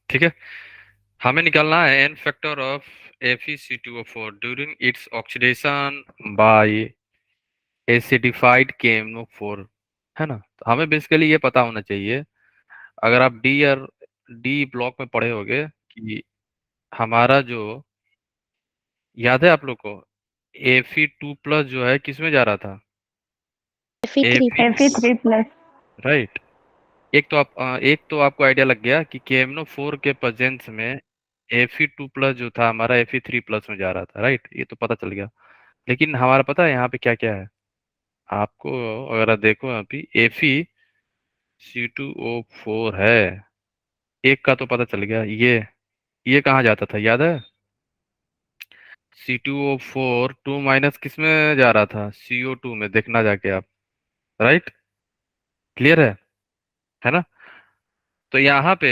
ठीक है। हमें निकालना है N factor of FeC2O4 during its oxidation by acidified KMnO4, है ना। तो हमें बेसिकली ये पता होना चाहिए, अगर आप डी ब्लॉक में पढ़े होगे कि हमारा जो, याद है आप लोग को, Fe2+ जो है किस में जा रहा था? Fe3 Fe, Fe3+। राइट। एक तो आपको आइडिया लग गया कि KMnO4 के प्रेजेंस में Fe2+ जो था हमारा Fe3+ में जा रहा था, राइट, ये तो पता चल गया। लेकिन हमारा पता है यहाँ पे क्या क्या है आपको? अगर आप देखो अभी FeC2O4 है, एक का तो पता चल गया, ये कहाँ जाता था याद है? C2O4 2- किस में जा रहा था? CO2 में, देखना जाके आप, राइट। क्लियर है ना। तो यहाँ पे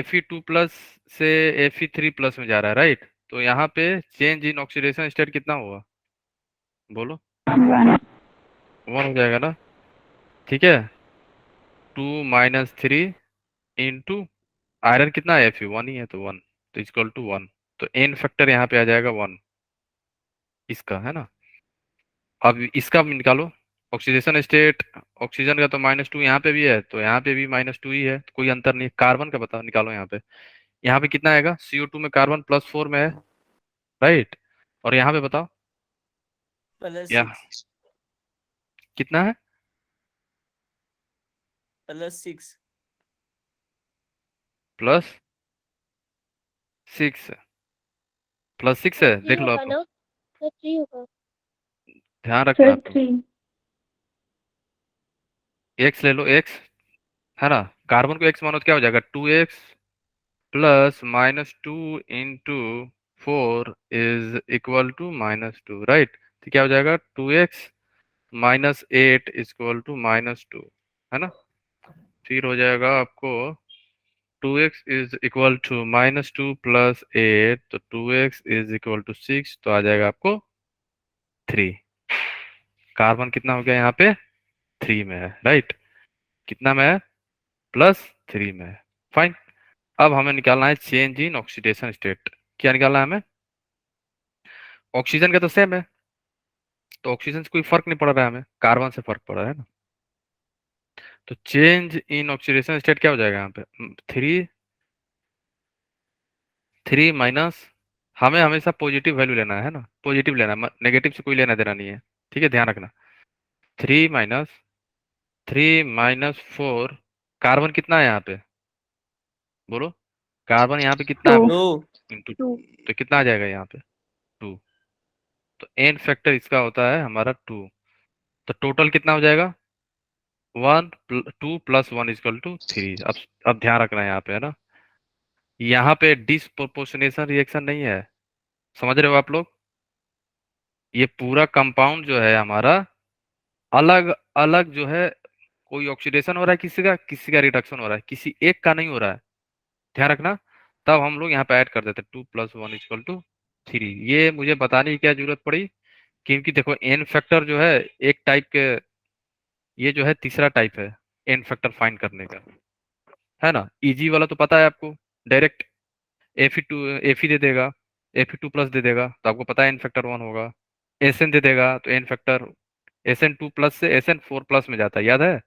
Fe2+ से Fe3+ में जा रहा है, राइट। तो यहाँ पे चेंज इन ऑक्सीडेशन स्टेट कितना हुआ, बोलो? 1। 1 हो जाएगा ना, ठीक है। 2 - 3 इंटू आयरन कितना है? Fe 1 ही है, तो 1, तो इक्वल टू 1। तो एन फैक्टर यहाँ पे आ जाएगा 1, इसका, है ना। अब इसका भी निकालो ऑक्सीडेशन स्टेट। ऑक्सीजन का तो -2 यहाँ पे भी है, तो यहाँ पे भी -2 ही है, तो कोई अंतर नहीं। कार्बन का बताओ, निकालो यहाँ पे कितना आएगा? CO2 में कार्बन +4 में है, राइट। और यहाँ पे बताओ, यहाँ +6 कितना है? +6 +6, +6 है, 3 देख लो होगा आप लोग, ना, तो 3 होगा। ध्यान रखना फिर आप लोग। 3। एक्स ले लो, एक्स, है ना। कार्बन को एक्स मानो तो क्या हो जाएगा? 2x plus -2 into 4 is equal to -2, right. तो क्या हो जाएगा? 2x -8 इक्वल टू -2, है ना। फिर हो जाएगा आपको 2x is equal to -2 plus 8, तो 2x इज इक्वल टू 6, तो आ जाएगा आपको 3। कार्बन कितना हो गया यहाँ पे? 3 में है, राइट। कितना में है? +3 में है, फाइन। अब हमें निकालना है चेंज इन ऑक्सीडेशन स्टेट। क्या निकालना है हमें? ऑक्सीजन का तो सेम है, तो ऑक्सीजन से कोई फर्क नहीं पड़ रहा है हमें, कार्बन से फर्क पड़ रहा है ना। तो चेंज इन ऑक्सीडेशन स्टेट क्या हो जाएगा यहाँ पे? 3 हमें हमेशा पॉजिटिव वैल्यू लेना है ना, पॉजिटिव लेना है, नेगेटिव से कोई लेना देना नहीं है, ठीक है, ध्यान रखना। 3 - 4, कार्बन कितना है यहाँ पे, बोलो? कार्बन यहाँ पे कितना है 2। 2 इंटू 2, 2। तो कितना आ जाएगा यहाँ पे? 2। तो एन फैक्टर इसका होता है हमारा 2, तो टोटल कितना हो जाएगा? 2 + 1 इक्वल टू 3। अब ध्यान रखना है यहाँ पे, है ना, यहाँ पे डिसप्रोपोर्शनेशन रिएक्शन नहीं है, समझ रहे हो आप लोग? ये पूरा कंपाउंड जो है हमारा अलग अलग जो है, कोई ऑक्सीडेशन हो रहा है, किसी का रिडक्शन हो रहा है, किसी एक का नहीं हो रहा है, ध्यान रखना। तब हम लोग यहाँ पे ऐड कर देते 2 + 1 इक्वल टू 3। ये मुझे बताने की क्या जरूरत पड़ी? क्योंकि देखो एन फैक्टर जो है एक टाइप के, ये जो है तीसरा टाइप है एन फैक्टर फाइंड करने का, है ना। इजी वाला तो पता है आपको, डायरेक्ट Fe दे देगा, Fe2+ दे देगा, तो आपको पता है एन फैक्टर 1 होगा। Sn दे देगा तो एन फैक्टर Sn2+ से Sn4+ में जाता है, याद है।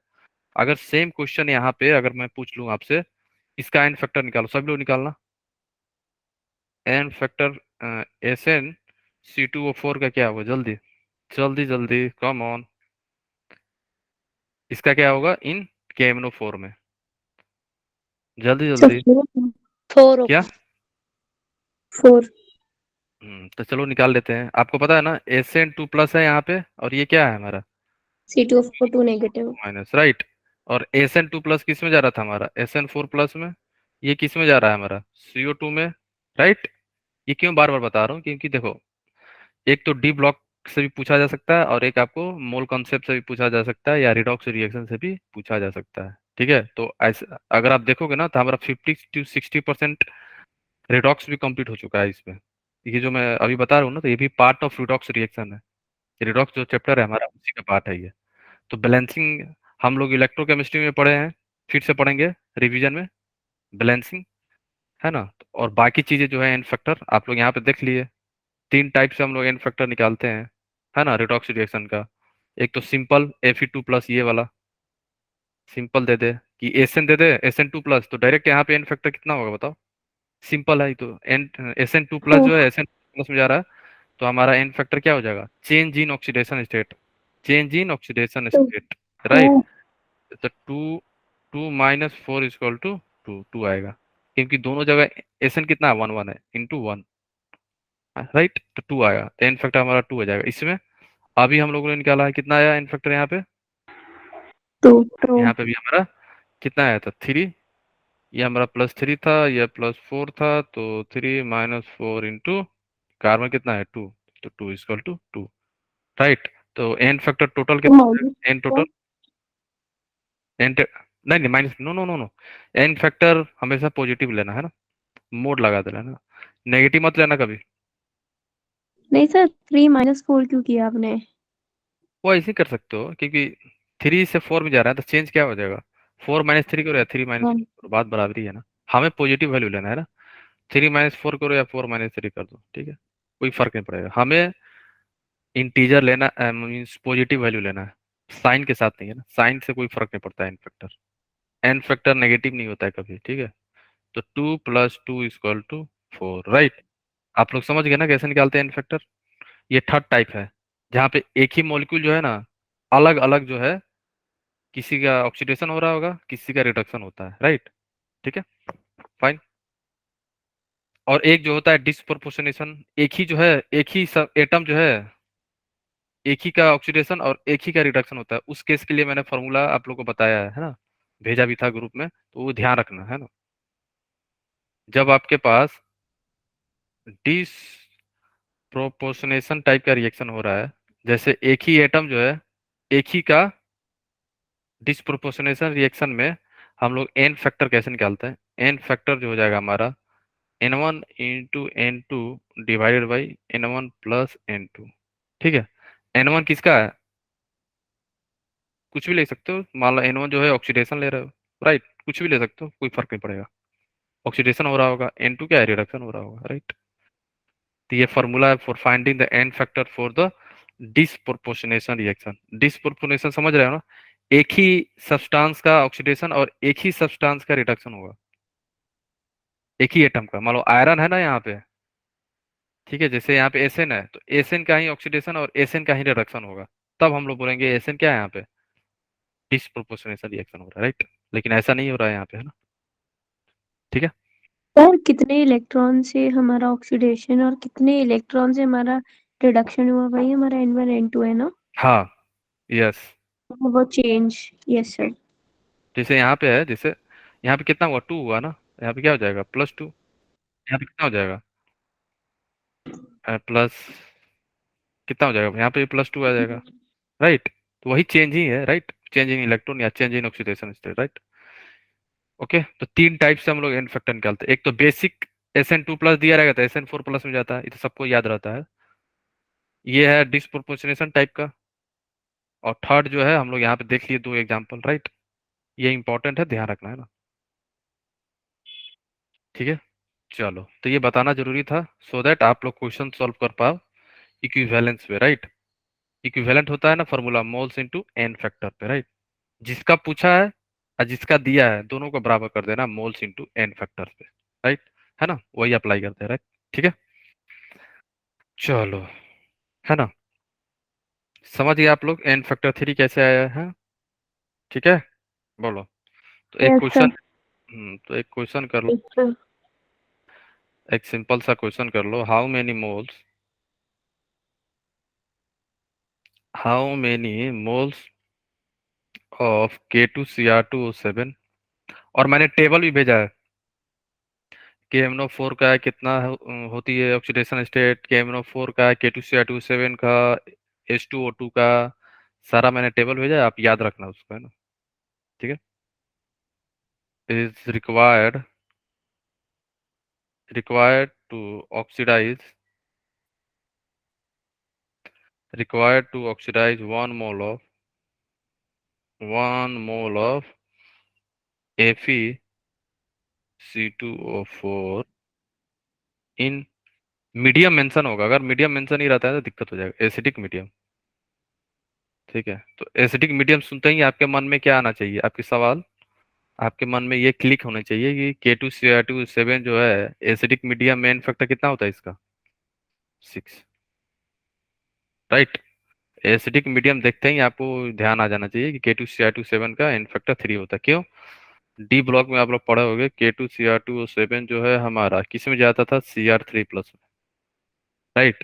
अगर सेम क्वेश्चन यहाँ पे अगर मैं पूछ लूँ आपसे, इसका एन फैक्टर निकालो, सब लोग निकालना। एन फैक्टर SnC2O4 का क्या होगा? जल्दी जल्दी जल्दी, कम ऑन। इसका क्या होगा इन KMnO4 में? जल्दी जल्दी। 4 क्या? होगा। 4। तो चलो निकाल लेते हैं। आपको पता है ना Sn2+ है यहाँ पे, और ये क्या है हमारा? C2O4 2 negative. Minus, right. और Sn2+ किस में जा रहा था हमारा? Sn4+ में। ये किस में जा रहा है हमारा? CO2 में, राइट। ये क्यों बार बार बता रहा हूँ? क्योंकि देखो, एक तो डी ब्लॉक से भी पूछा जा सकता है, और एक आपको मोल कॉन्सेप्ट से भी पूछा जा सकता है, या रिडॉक्स रिएक्शन से भी पूछा जा सकता है, ठीक है। तो ऐसे अगर आप देखोगे ना, तो हमारा 50 to 60% रिडॉक्स भी कंप्लीट हो चुका है इसमें। ये जो मैं अभी बता रहा हूँ ना, तो ये भी पार्ट ऑफ रिडॉक्स रिएक्शन है। रिडॉक्स जो चैप्टर है हमारा, उसी का पार्ट है ये। तो बैलेंसिंग हम लोग इलेक्ट्रोकेमिस्ट्री में पढ़े हैं, फिर से पढ़ेंगे रिवीजन में, बैलेंसिंग। है ना। और बाकी चीजें जो है एन फैक्टर आप लोग यहाँ पे देख लिए, तीन टाइप से हम लोग एन फैक्टर निकालते हैं, है ना, रिडॉक्स रिएक्शन का। एक तो सिंपल Fe2+ ये वाला सिंपल दे दे, कि Sn दे दे Sn2+, तो डायरेक्ट यहाँ पे एन फैक्टर कितना होगा बताओ। सिंपल है ये तो, एन Sn2+ जो है Sn+ में जा रहा है, तो हमारा एन फैक्टर क्या हो जाएगा, change in oxidation state, change in oxidation Two. State, right. Two. तो टू, 2 - 4 = 2, 2 आएगा, क्योंकि दोनों जगह Sn कितना है, 1 1 है, × 1, राइट। तो 2 आएगा, तो एन फैक्टर हमारा 2 हो जाएगा इसमें। अभी हम लोगों ने निकाला है कितना आया एन फैक्टर यहाँ पे, Two. Two. यहाँ पे भी हमारा कितना आया था, 3। ये हमारा +3 था, ये +4 था, तो 3 - 4 कार्बन कितना है 2, तो 2 = 2, राइट। तो एन फैक्टर टोटल कितना हो Minus जाएगा, एन टोटल, four. एन नहीं नहीं minus, no no no no, N factor हमेशा पॉजिटिव लेना है ना, मोड लगा देना है ना, नेगेटिव मत लेना कभी। नहीं सर, 3 - 4 क्यों किया आपने? वो ऐसे ही कर सकते हो, क्योंकि 3 से 4 में जा रहा है, तो चेंज क्या हो जाएगा, 4 - 3 करो या 3 - 4, बात बराबरी है ना। हमें पॉजिटिव वैल्यू लेना है ना, 3 - 4 करो या 4 - 3 कर दो, ठीक है, कोई फर्क नहीं पड़ेगा। हमें इंटीजर लेना, मीन्स पॉजिटिव वैल्यू लेना है, साइन के साथ नहीं है ना, साइन से कोई फर्क नहीं पड़ता है N factor, N factor negative नहीं होता है कभी, ठीक है। तो 2 + 2 = 4, राइट। आप लोग समझ गए ना कैसे निकालते हैं एन फैक्टर। ये थर्ड टाइप है, जहाँ पे एक ही मॉलिक्यूल जो है ना, अलग अलग जो है, किसी का ऑक्सीडेशन हो रहा होगा, किसी का रिडक्शन होता है, राइट, ठीक है, फाइन। और एक जो होता है डिस्प्रोपोर्शनेशन, एक ही जो है, एक ही सब एटम जो है, एक ही का ऑक्सीडेशन और एक ही का रिडक्शन होता है, उस केस के लिए मैंने फॉर्मूला आप लोग को बताया है ना, भेजा भी था ग्रुप में, तो वो ध्यान रखना है ना। जब आपके पास डिस्प्रोपोर्शनेशन टाइप का रिएक्शन हो रहा है, जैसे एक ही एटम जो है, एक ही का डिस्प्रोपोर्शनेशन रिएक्शन में हम लोग एन फैक्टर कैसे निकालते हैं, एन फैक्टर जो हो जाएगा हमारा N1 × N2 / N1 + N2, ठीक है। N1 किसका है, कुछ भी ले सकते हो, मान लो N1 जो है ऑक्सीडेशन ले रहे हो, राइट, कुछ भी ले सकते हो, कोई फर्क नहीं पड़ेगा, ऑक्सीडेशन हो रहा होगा, N2 क्या है, रिडक्शन हो रहा होगा, राइट। तो ये फॉर्मूला है for finding the N factor for the disproportionation reaction. Disproportionation समझ रहे हो ना, एक ही सब्सटेंस का ऑक्सीडेशन और एक ही सब्सटेंस का रिडक्शन होगा, एक ही एटम का, मान लो आयरन है ना यहाँ पे, ठीक है, जैसे यहाँ पे Sn है, तो Sn का ही ऑक्सीडेशन और Sn का ही रिडक्शन होगा, तब हम लोग बोलेंगे Sn क्या है यहाँ पे, डिस्प्रोपोर्शनेशन रिएक्शन हो रहा है, राइट। लेकिन ऐसा नहीं हो रहा है यहाँ पे, है ना, ठीक है। सर, कितने इलेक्ट्रॉन से हमारा ऑक्सीडेशन और कितने इलेक्ट्रॉन से हमारा रिडक्शन हुआ, वही हमारा N1 N2 है ना? हाँ, यस। वो चेंज। Yes sir. जैसे यहाँ पे है, जैसे यहाँ पे कितना हुआ, 2 हुआ ना, यहाँ पे क्या हो जाएगा, +2, यहाँ पे कितना हो जाएगा, प्लस, कितना हो जाएगा, यहाँ पे +2 आ जाएगा, राइट। तो वही चेंज ही है, राइट, चेंज इन इलेक्ट्रॉन या change in oxidation state, right. Okay, तो तीन टाइप से हम लोग एन फैक्टर निकालते हैं। एक तो बेसिक Sn2+ दिया रहेगा तो Sn4+ में जाता है, ये तो सबको याद रहता है। ये है डिस्प्रोपोर्शनेशन टाइप का। और थर्ड जो है हम लोग यहाँ पे देख लिए 2 एग्जाम्पल, राइट। ये इंपॉर्टेंट है, ध्यान रखना है ना, ठीक है। चलो, तो ये बताना जरूरी था, सो दैट आप लोग क्वेश्चन सॉल्व कर पाओ इक्विवेलेंस पे, राइट। इक्विवेलेंट होता है ना formula, moles into N factor पे, राइट। जिसका पूछा है और जिसका दिया है, दोनों को बराबर कर देना, मोल्स इनटू एन फैक्टर पे, राइट, है ना, वही अप्लाई करते हैं, राइट, ठीक है। चलो, है ना, समझ गए आप लोग एन फैक्टर 3 कैसे आया है, ठीक है, बोलो। तो एक यस क्वेश्चन, सर। तो एक क्वेश्चन कर लो, एक सिंपल सा क्वेश्चन कर लो, how many moles of K2Cr2O7, और मैंने टेबल भी भेजा है, KMnO4 का कितना होती है ऑक्सीडेशन स्टेट, KMnO4 का, K2Cr2O7 का, H2O2 का, सारा मैंने टेबल भेजा है, आप याद रखना उसको, है ना, ठीक है। Is required to oxidize required to oxidize 1 mole of C2O4 in medium mention होगा, अगर मीडियम मेंशन नहीं रहता है तो दिक्कत हो जाएगा, एसिडिक मीडियम। ठीक है, तो एसिडिक मीडियम सुनते ही आपके मन में क्या आना चाहिए, आपकी सवाल आपके मन में ये क्लिक होना चाहिए कि K2Cr2 7 जो है एसिडिक मीडियम में फैक्टर कितना होता है इसका, 6, राइट। एसिडिक मीडियम देखते ही आपको ध्यान आ जाना चाहिए कि K2Cr2 7 का एन फैक्टर 3 होता है। क्यों? डी ब्लॉक में आप लोग पढ़े होंगे K2Cr2 7 जो है हमारा किस में जाता था, Cr3+ में, राइट,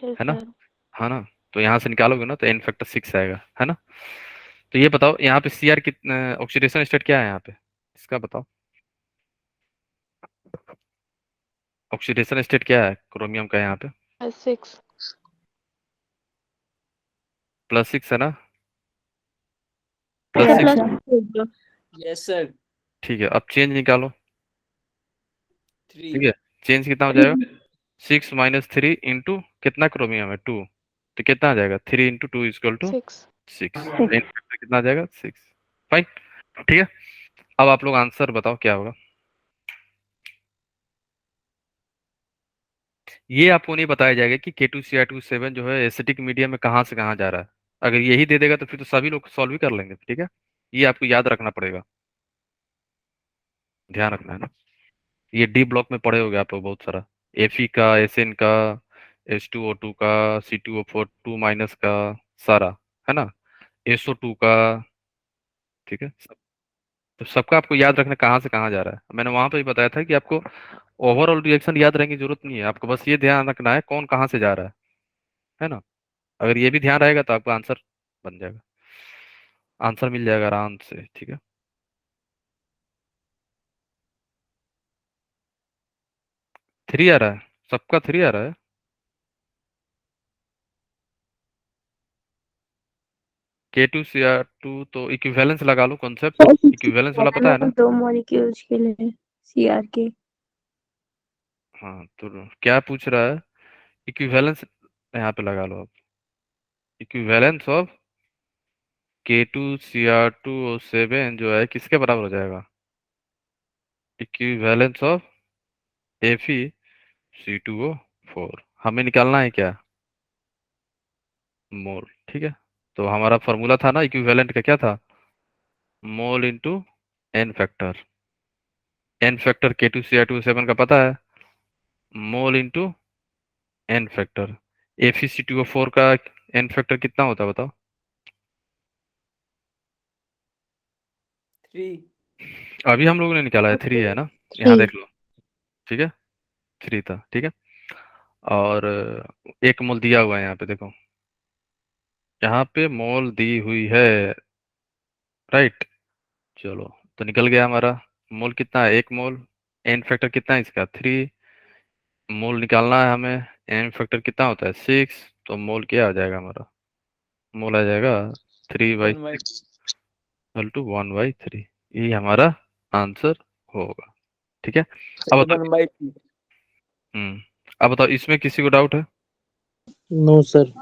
यस है ना, सर। है ना। तो यहाँ से निकालोगे ना तो एन फैक्टर 6 आएगा, है ना। तो ये बताओ यहाँ पे Cr कितना ऑक्सीडेशन स्टेट क्या है यहाँ पे, इसका बताओ, ऑक्सीडेशन स्टेट क्या है क्रोमियम का यहाँ पे, 6। +6 है ना, सर +6। Plus Yes, sir. ठीक है, अब चेंज निकालो। 3. ठीक है, चेंज कितना हो जाएगा, 6 - 3 इंटू कितना क्रोमियम है, 2, तो कितना आ जाएगा, 3 × 2 = 6। 6, एन फैक्टर कितना आ जाएगा, 6। फाइन, ठीक है। अब आप लोग आंसर बताओ क्या होगा। ये आपको नहीं बताया जाएगा कि K2Cr2 7 जो है एसिटिक मीडियम में कहाँ से कहाँ जा रहा है। अगर यही दे देगा तो फिर तो सभी लोग सॉल्व ही कर लेंगे, ठीक है। ये आपको याद रखना पड़ेगा, ध्यान रखना है ना। ये डी ब्लॉक में पढ़े होगे आप लोग बहुत सारा, Fe का, Sn का, H2O2 का, C2O4 2- का, सारा, है ना, SO2 का। ठीक है, तो सबका आपको याद रखना कहाँ से कहाँ जा रहा है। मैंने वहां पे भी बताया था कि आपको ओवरऑल रिएक्शन याद रखने की जरूरत नहीं है, आपको बस ये ध्यान रखना है कौन कहाँ से जा रहा है ना। अगर ये भी ध्यान रहेगा तो आपका आंसर बन जाएगा, आंसर मिल जाएगा आराम से, ठीक है। थ्री आ रहा है, सबका 3 आ रहा है। K2Cr2 तो इक्विवेलेंस लगा लो, कॉन्सेप्ट इक्विवेलेंस वाला पता है ना। दो मॉलिक्यूल्स के लिए Cr के। हाँ, तो क्या पूछ रहा है, इक्विवेलेंस यहाँ पे लगा लो आप, इक्विवेलेंस ऑफ K2Cr2 7 जो है किसके बराबर हो जाएगा, इक्विवेलेंस ऑफ Fe C2O4 हमें निकालना है क्या, मोल, ठीक है। तो हमारा फॉर्मूला था ना इक्विवेलेंट का, क्या था, mole into N factor. N factor K2Cr2 7 का पता है, मोल इंटू एन फैक्टर। FeC2O4 का एन फैक्टर कितना होता है बताओ। 3. अभी हम लोगों ने निकाला है 3 है ना, यहाँ 3। देख लो, ठीक है, 3 था, ठीक है। और 1 मोल दिया हुआ है यहाँ पे देखो, यहाँ पे मोल दी हुई है, राइट। चलो, तो निकल गया हमारा मोल कितना है, 1 मोल। एन फैक्टर कितना है इसका, 3 मोल निकालना है हमें। एन फैक्टर कितना होता है, 6, तो मोल क्या आ जाएगा हमारा, मोल आ जाएगा 1 by 3/6 = 1/3। ये हमारा आंसर होगा, ठीक है। अब बताओ, 7 by 2. अब बताओ इसमें किसी को डाउट है, नो सर।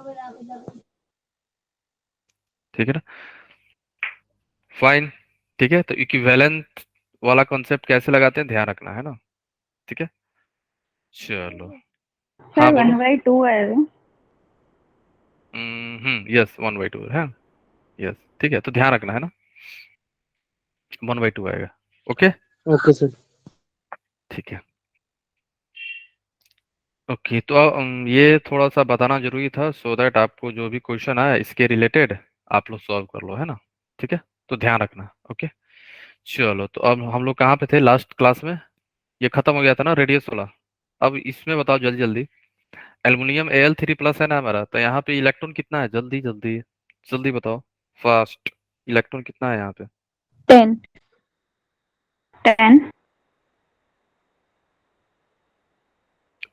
ठीक है ना, फाइन, ठीक है। तो इक्विवेलेंट वाला कॉन्सेप्ट कैसे लगाते हैं ध्यान रखना है ना, ठीक है। चलो, हाँ सर बोलो। 1/2 है। यस 1/2 है, यस, ठीक है, तो ध्यान रखना है ना, 1/2 आएगा, ओके, ओके सर। ठीक है। ओके, तो ये थोड़ा सा बताना जरूरी था सो दैट आपको जो भी क्वेश्चन आए इसके रिलेटेड आप लोग सॉल्व कर लो, है ना, ठीक है। तो ध्यान रखना, ओके। चलो, तो अब हम लोग कहाँ पे थे लास्ट क्लास में, ये खत्म हो गया था ना रेडियस वाला। अब इसमें बताओ जल्दी जल्दी, एल्युमिनियम Al3+ है ना हमारा, तो यहाँ पे इलेक्ट्रॉन कितना है, जल्दी जल्दी जल्दी बताओ, फास्ट, इलेक्ट्रॉन कितना है यहाँ पे, 10 10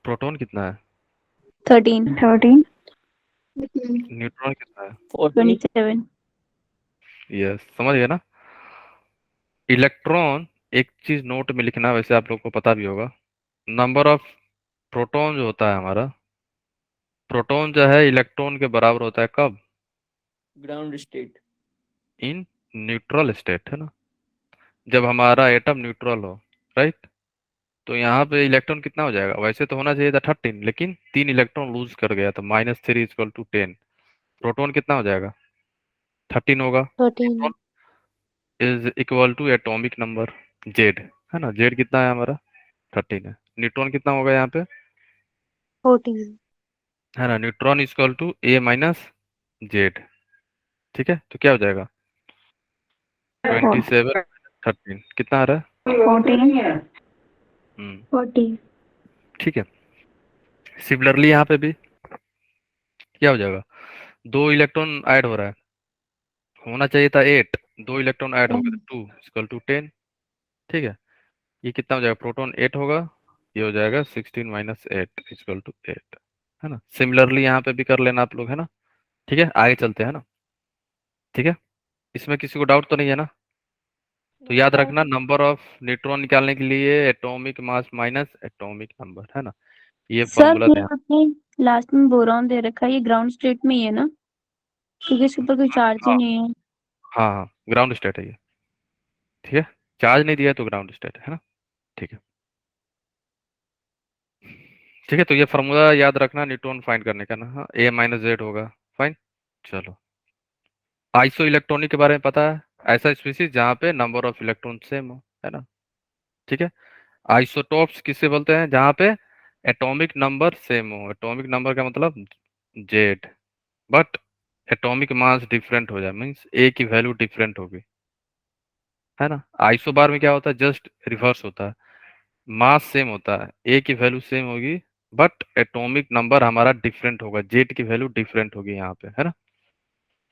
प्रोटॉन कितना है, 13 13 न्यूट्रॉन कितना है, 40. 27 यस, समझ गए ना। इलेक्ट्रॉन, एक चीज नोट में लिखना, वैसे आप लोग को पता भी होगा, नंबर ऑफ प्रोटॉन जो होता है हमारा, प्रोटॉन जो है इलेक्ट्रॉन के बराबर होता है कब, Ground state. In neutral state, है ना, जब हमारा एटम न्यूट्रल हो, राइट। तो यहाँ पे इलेक्ट्रॉन कितना हो जाएगा, वैसे तो होना चाहिए था 13, लेकिन 3 इलेक्ट्रॉन लूज कर गया, तो -3 = 10। प्रोटॉन कितना हो जाएगा, 13 होगा। 13 is equal to atomic number Z, है ना, जेड कितना है हमारा, 13 है। न्यूट्रॉन कितना होगा यहाँ पे, 14 है ना, न्यूट्रॉन इक्वल टू A-जेड। ठीक है, तो क्या हो जाएगा, 27 13 कितना आ रहा है, 14 हम्म 14 ठीक है। सिमिलरली यहाँ पे भी क्या हो जाएगा, 2 इलेक्ट्रॉन ऐड हो रहा है, होना चाहिए था 8, 2 इलेक्ट्रॉन ऐड हो गए 2 = 10। ठीक है, ये कितना हो जाएगा, प्रोटॉन 8 होगा, ये हो जाएगा 16 - 8 = 8, है ना। सिमिलरली यहाँ पे भी कर लेना आप लोग, है ना। ठीक है, आगे चलते हैं ना। ठीक है, इसमें किसी को डाउट तो नहीं है ना। तो याद रखना, नंबर ऑफ न्यूट्रॉन निकालने के लिए atomic mass minus atomic number, है ना, ये सर फॉर्मूला ये ध्यान। आपने लास्ट में बोरॉन दे रखा है, ये ग्राउंड स्टेट में ही है ना, क्योंकि इसके ऊपर कोई चार्ज ही हाँ नहीं है। हाँ हाँ, ग्राउंड स्टेट है ये। ठीक है, चार्ज नहीं दिया तो ग्राउंड स्टेट है ना। ठीक है, ठीक है, तो ये फॉर्मूला याद रखना न्यूट्रॉन फाइंड करने का ना, हाँ, A-Z होगा। फाइन, चलो। आइसो इलेक्ट्रॉनिक के बारे में पता है, ऐसा स्पीसीज जहाँ पे नंबर ऑफ इलेक्ट्रॉन सेम हो, है ना। ठीक है, आइसोटोप्स किससे बोलते हैं, जहाँ पे एटॉमिक नंबर सेम हो। एटॉमिक नंबर का मतलब Z, but atomic mass different हो जाए, मीन्स ए की वैल्यू डिफरेंट होगी, है ना। आइसोबार में क्या होता है, जस्ट रिवर्स होता है, मास सेम होता है, ए की वैल्यू सेम होगी, बट एटॉमिक नंबर हमारा डिफरेंट होगा, जेड की वैल्यू डिफरेंट होगी यहाँ पे, है ना।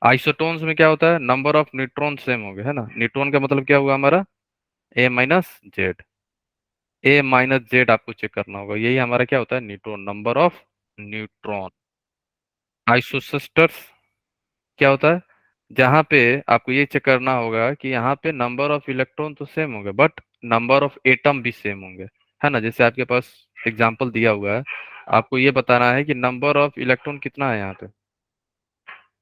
आइसोटोन्स में क्या होता है, नंबर ऑफ न्यूट्रॉन सेम हो गए, है ना। न्यूट्रॉन का मतलब क्या हुआ हमारा, A-Z। A-Z आपको चेक करना होगा, यही हमारा क्या होता है, न्यूट्रॉन, नंबर ऑफ न्यूट्रॉन। आइसोसिस्टर्स क्या होता है, जहाँ पे आपको ये चेक करना होगा कि यहाँ पे नंबर ऑफ इलेक्ट्रॉन तो सेम होंगे, बट नंबर ऑफ एटम भी सेम होंगे, है ना। जैसे आपके पास एग्जांपल दिया हुआ है, आपको ये बताना है कि नंबर ऑफ इलेक्ट्रॉन कितना है यहाँ पे,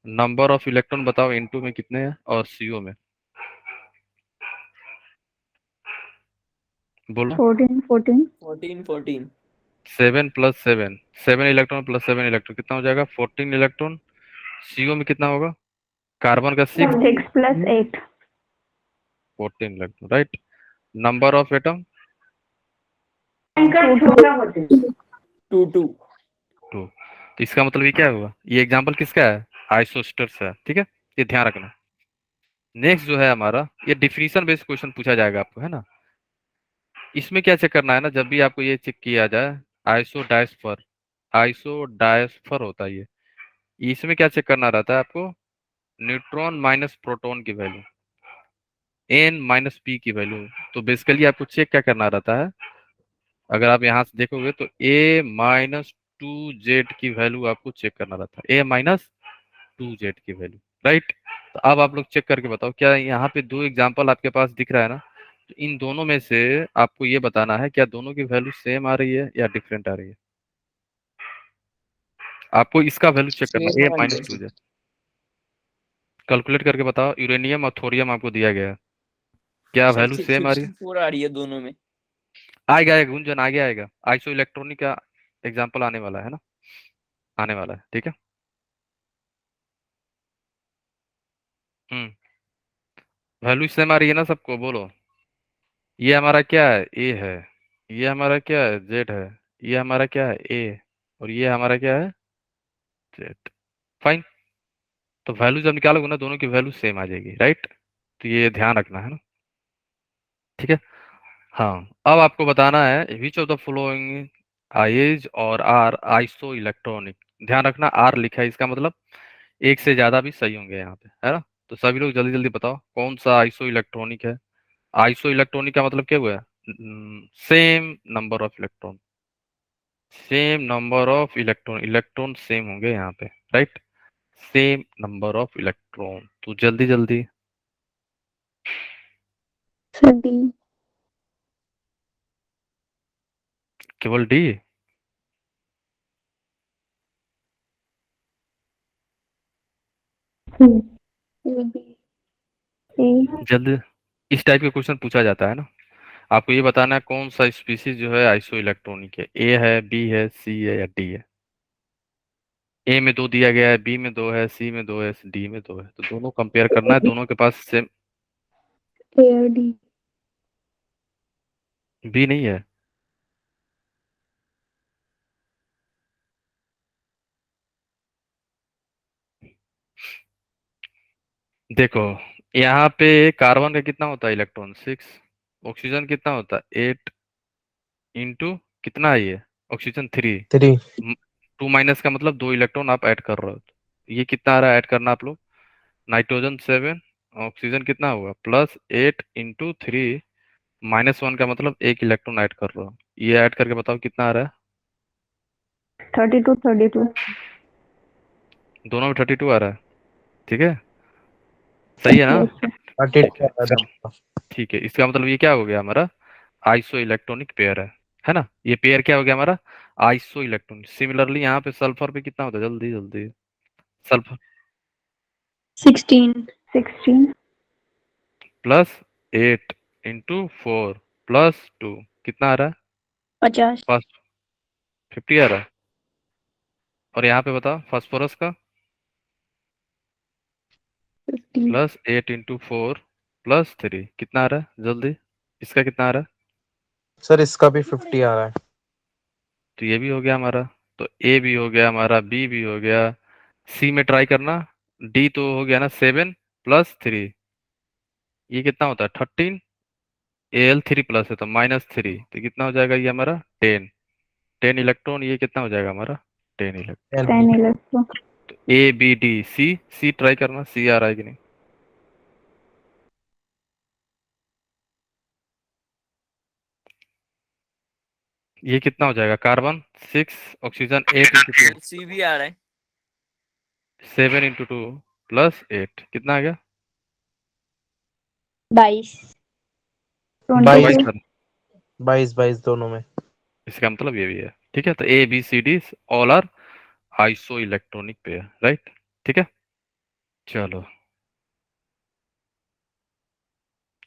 नंबर ऑफ इलेक्ट्रॉन बताओ N2 में कितने हैं और CO में, बोलो। 14 14 14 7 + 7, 7 इलेक्ट्रॉन प्लस 7 इलेक्ट्रॉन कितना हो जाएगा, 14 इलेक्ट्रॉन। CO में कितना होगा, कार्बन का 6, 6 + 8 14 electron, right. Number of atom 2 2 2। तो इसका मतलब ये क्या हुआ, ये एग्जांपल किसका है, आइसोस्टर्स है। ठीक है, ये ध्यान रखना। नेक्स्ट जो है हमारा, ये डिफिनीशन बेस्ड क्वेश्चन पूछा जाएगा आपको, है ना। इसमें क्या चेक करना है ना, जब भी आपको ये चेक किया जाए, आइसोडायस्फर, आइसोडायस्फर होता है ये, इसमें क्या चेक करना रहता है आपको, न्यूट्रॉन माइनस प्रोटॉन की वैल्यू, N - P की वैल्यू। तो बेसिकली आपको चेक क्या करना रहता है, अगर आप यहाँ से देखोगे तो A-2Z की वैल्यू आपको चेक करना रहता है, A-2Z की वैल्यू, राइट। तो अब आप लोग चेक करके बताओ, क्या यहाँ पे 2 एग्जांपल आपके पास दिख रहा है ना, तो इन दोनों में से आपको ये बताना है क्या दोनों की वैल्यू सेम आ रही है या डिफरेंट आ रही है। आपको इसका वैल्यू चेक करना, सेम आ रही है। A-2Z। कैलकुलेट करके बताओ, यूरेनियम और थोरियम आपको दिया गया है, क्या सर वैल्यू सेम आ रही है। 664 आ रही है दोनों में। आएगा गुंजन, आगे आएगा, आइसो इलेक्ट्रॉनिक का एग्जाम्पल आने वाला है ना, आने वाला है। ठीक है, वैल्यू सेम आ रही है ना सबको, बोलो। ये हमारा क्या है, ए है, ये हमारा क्या है, जेड है, ये हमारा क्या है, ए, और ये हमारा क्या है, जेड। फाइन, तो वैल्यू जब निकालोगे ना, दोनों की वैल्यू सेम आ जाएगी, राइट। तो ये ध्यान रखना है ना। ठीक है, हाँ। अब आपको बताना है which of the following eyes और आर आइसो इलेक्ट्रॉनिक। ध्यान रखना, आर लिखा है, इसका मतलब एक से ज्यादा भी सही होंगे यहाँ पे, है ना। तो सभी लोग जल्दी जल्दी बताओ कौन सा आइसो इलेक्ट्रॉनिक है। आइसो इलेक्ट्रॉनिक का मतलब क्या हुआ है, same number of electron, same number of electron, electron same होंगे यहाँ पे, right. Same number of electron, तो जल्दी जल्दी। सर डी केवल डी, ए बी सी जल्दी। इस टाइप के क्वेश्चन पूछा जाता है ना, आपको ये बताना है कौन सा स्पीसीज जो है आइसो इलेक्ट्रॉनिक है, ए है, बी है, सी है या डी है। ए में 2 दिया गया है, बी में 2 है, सी में 2 है, डी में 2 है, तो दोनों कंपेयर करना है, दोनों के पास सेम। A और D। बी नहीं है। देखो यहाँ पे कार्बन का कितना होता है इलेक्ट्रॉन 6, ऑक्सीजन कितना होता है 8 इंटू कितना है ये ऑक्सीजन 3, 3। 2 माइनस का मतलब 2 इलेक्ट्रॉन आप ऐड कर रहे हो, ये कितना आ रहा है ऐड करना आप लोग, नाइट्रोजन 7, ऑक्सीजन कितना हुआ +8 × 3 -1 का मतलब 1 इलेक्ट्रॉन ऐड कर रहा हूँ, ये ऐड करके बताओ कितना आ रहा है। 32 32 दोनों में 32 आ रहा है, ठीक है, सही है ना। yes sir ठीक है चलो, ठीक है, इसका मतलब ये क्या हो गया हमारा आइसो इलेक्ट्रॉनिक पेयर है ना, ये पेयर क्या हो गया हमारा आइसो इलेक्ट्रॉनिक। सिमिलरली यहाँ पे सल्फर पे कितना होता है, जल्दी जल्दी, सल्फर 16 16 +8 × 4 +2 कितना आ रहा है 50 फर्स्ट 50 आ रहा है। और यहाँ पे बताओ फास्फोरस का 50 +8 × 4 +3 कितना आ रहा है जल्दी, इसका कितना आ रहा है। सर इसका भी 50 आ रहा है। तो ये भी हो गया हमारा, तो ए भी हो गया हमारा, बी भी हो गया, सी में ट्राई करना, डी तो हो गया ना 7 +3, ये कितना होता है 13, Al3+ है तो -3, तो कितना हो जाएगा ये हमारा 10, 10 इलेक्ट्रॉन, ये कितना हो जाएगा हमारा 10 इलेक्ट्रॉन। 10 electron तो A B D C, C try करना, सी आ रहा है कि नहीं, ये कितना हो जाएगा कार्बन 6, ऑक्सीजन 8 × 2 सी भी आ रहा है 7 × 2 +8 कितना आ गया 22 22 22 सर, 22 दोनों में। इसका मतलब ये भी है, ठीक है, तो A B C D all are isoelectronic pair, right, ठीक है। चलो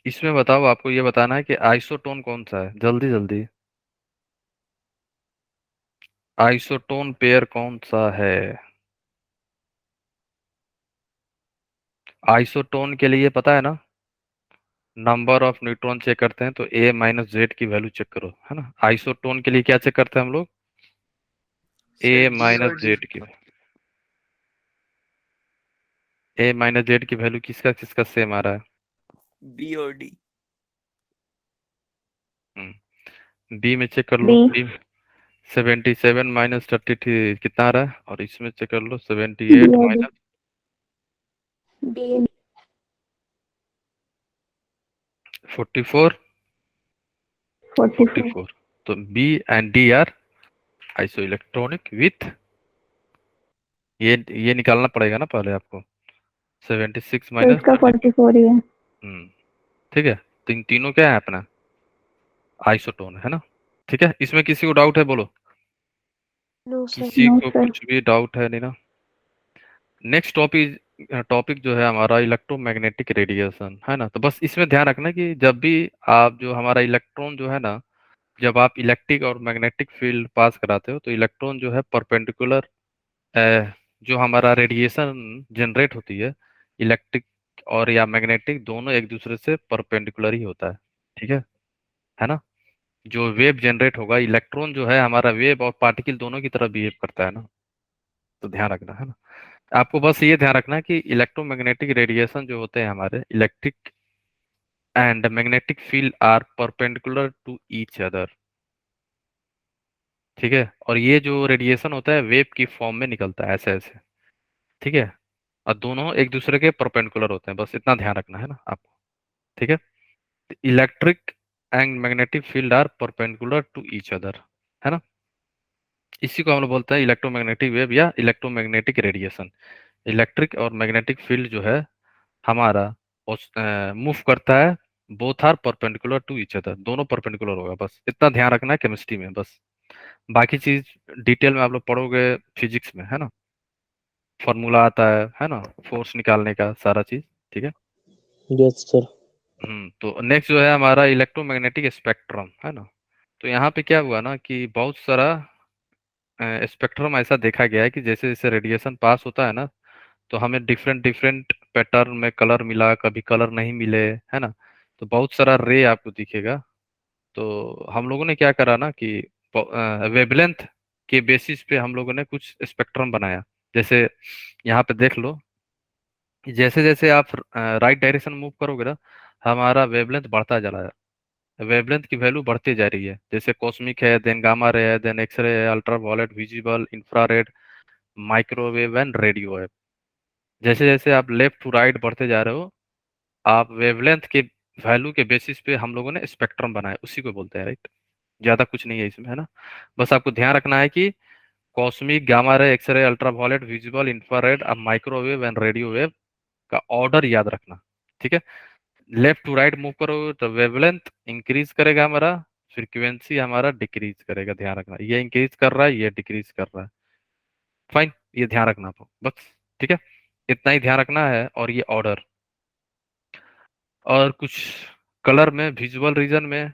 इसमें बताओ, आपको ये बताना है कि आइसोटोन कौन सा है, जल्दी जल्दी, आइसोटोन पेयर कौन सा है। आइसोटोन के लिए पता है ना, नंबर ऑफ न्यूट्रॉन चेक करते हैं तो A-Z की वैल्यू चेक करो, है ना, आइसोटोन के लिए क्या चेक करते हैं हम लोग सर डी और डी A-Z की, A-Z की वैल्यू किसका किसका सेम आ रहा है, बी और डी बी में चेक कर लो, B बी 77 -33 कितना आ रहा है, और इसमें चेक कर लो 78 B और D B -44 44 44, तो B and D are isoelectronic with, ये निकालना पड़ेगा ना पहले आपको 76 तो इसका -30, 44 ही है ठीक है, तो इन तीनों क्या है अपना आइसोटोन, है ना, ठीक है। इसमें किसी को डाउट है बोलो, नो सर किसी नो को सर कुछ भी डाउट है नहीं ना। नेक्स्ट टॉपिक जो है हमारा इलेक्ट्रोमैग्नेटिक रेडिएशन, है ना, तो बस इसमें ध्यान रखना कि जब भी आप जो हमारा इलेक्ट्रॉन जो है ना, जब आप इलेक्ट्रिक और मैग्नेटिक फील्ड पास कराते हो तो इलेक्ट्रॉन जो है परपेंडिकुलर, जो हमारा रेडिएशन जनरेट होती है इलेक्ट्रिक और या मैग्नेटिक दोनों एक दूसरे से परपेंडिकुलर ही होता है, ठीक है ना, जो वेव जनरेट होगा इलेक्ट्रॉन जो है हमारा वेव और पार्टिकल दोनों की तरह बिहेव करता है ना, तो ध्यान रखना, है ना। आपको बस ये ध्यान रखना है कि इलेक्ट्रोमैग्नेटिक रेडिएशन जो होते हैं हमारे electric and magnetic field are perpendicular to each other, ठीक है, और ये जो रेडिएशन होता है वेव की फॉर्म में निकलता है ऐसे ऐसे, ठीक है, और दोनों एक दूसरे के परपेंडिकुलर होते हैं, बस इतना ध्यान रखना है ना आपको, ठीक है। Electric and magnetic field are perpendicular to each other, है ना, इसी को हम लोग बोलते हैं इलेक्ट्रोमैग्नेटिक वेव या इलेक्ट्रोमैग्नेटिक रेडिएशन। इलेक्ट्रिक और मैग्नेटिक फील्ड जो है हमारा मूव करता है, both are perpendicular to each other, दोनों परपेंडिकुलर होगा, बस इतना ध्यान रखना है केमिस्ट्री में, बस बाकी चीज डिटेल में आप लोग पढ़ोगे फिजिक्स में, है ना, फॉर्मूला आता है ना, फोर्स निकालने का सारा चीज, ठीक है। Yes sir. तो नेक्स्ट जो है हमारा इलेक्ट्रोमैग्नेटिक स्पेक्ट्रम, है ना। तो यहाँ पे क्या हुआ ना कि बहुत सारा स्पेक्ट्रम ऐसा देखा गया है कि जैसे जैसे रेडिएशन पास होता है ना, तो हमें डिफरेंट डिफरेंट पैटर्न में कलर मिला, कभी कलर नहीं मिले, है ना। तो बहुत सारा रे आपको दिखेगा। तो हम लोगों ने क्या करा ना कि वेवलेंथ के बेसिस पे हम लोगों ने कुछ स्पेक्ट्रम बनाया। जैसे यहाँ पे देख लो, जैसे जैसे आप राइट डायरेक्शन मूव करोगे ना, हमारा वेवलेंथ बढ़ता जा रहा है, वेवलेंथ की वैल्यू बढ़ती जा रही है। जैसे कॉस्मिक है, देन गामा रे है, देन एक्सरे है, ultraviolet, visible, infrared, microwave and radio है। जैसे जैसे आप लेफ्ट टू राइट बढ़ते जा रहे हो, आप वेवलेंथ के वैल्यू के बेसिस पे हम लोगों ने स्पेक्ट्रम बनाया, उसी को बोलते हैं, राइट। ज्यादा कुछ नहीं है इसमें, है ना। बस आपको ध्यान रखना है कि cosmic, gamma ray, X ray, ultraviolet, visible, infrared, अब माइक्रोवेव एंड रेडियो वेव का ऑर्डर याद रखना। ठीक है। लेफ्ट टू राइट मूव करो तो वेवलेंथ इंक्रीज करेगा हमारा, फ्रीक्वेंसी हमारा डिक्रीज करेगा। ध्यान रखना, ये इंक्रीज कर रहा है, ये डिक्रीज कर रहा है। फाइन, ये ध्यान रखना आपको बस। ठीक है, इतना ही ध्यान रखना है। और ये ऑर्डर, और कुछ कलर में, विजुअल रीजन में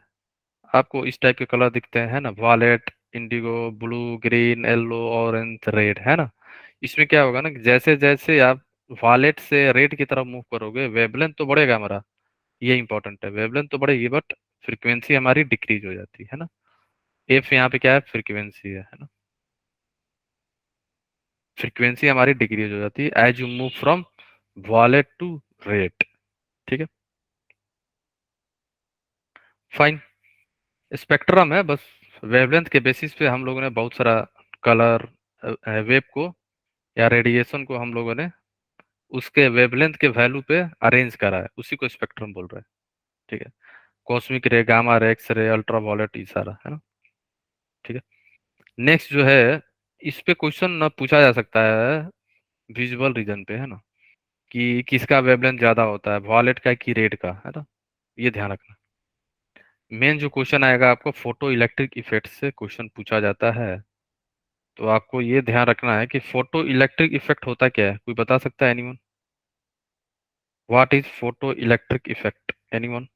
आपको इस टाइप के कलर दिखते हैं, है ना। Violet, indigo, blue, green, yellow, orange, red, है ना। इसमें क्या होगा ना कि जैसे जैसे आप वायलेट से रेड की तरफ मूव करोगे, वेवलेंथ तो बढ़ेगा हमारा, ये इंपॉर्टेंट है, वेवलेंथ तो बढ़ेगी बट फ्रीक्वेंसी हमारी डिक्रीज हो जाती है ना। एफ यहाँ पे क्या है, फ्रीक्वेंसी है ना। फ्रीक्वेंसी हमारी डिक्रीज हो जाती है as you move from violet to red. ठीक है, फाइन। स्पेक्ट्रम है बस, वेवलेंथ के बेसिस पे हम लोगों ने बहुत सारा कलर, वेव को या रेडिएशन को हम लोगों ने उसके वेवलेंथ के वैल्यू पे अरेंज करा है, उसी को स्पेक्ट्रम बोल रहे हैं। ठीक है, कॉस्मिक रे, gamma ray, X ray, ultra violet, ये सारा, है ना। ठीक है, नेक्स्ट जो है, इस पे क्वेश्चन ना पूछा जा सकता है विजुअल रीजन पे, है ना, कि किसका वेवलेंथ ज्यादा होता है, वॉलेट का कि रेड का, है ना। ये ध्यान रखना। मेन जो क्वेश्चन आएगा आपको फोटो इलेक्ट्रिक इफेक्ट से क्वेश्चन पूछा जाता है। तो आपको ये ध्यान रखना है कि फोटो इलेक्ट्रिक इफेक्ट होता क्या है, कोई बता सकता है anyone? What is photo electric effect, anyone?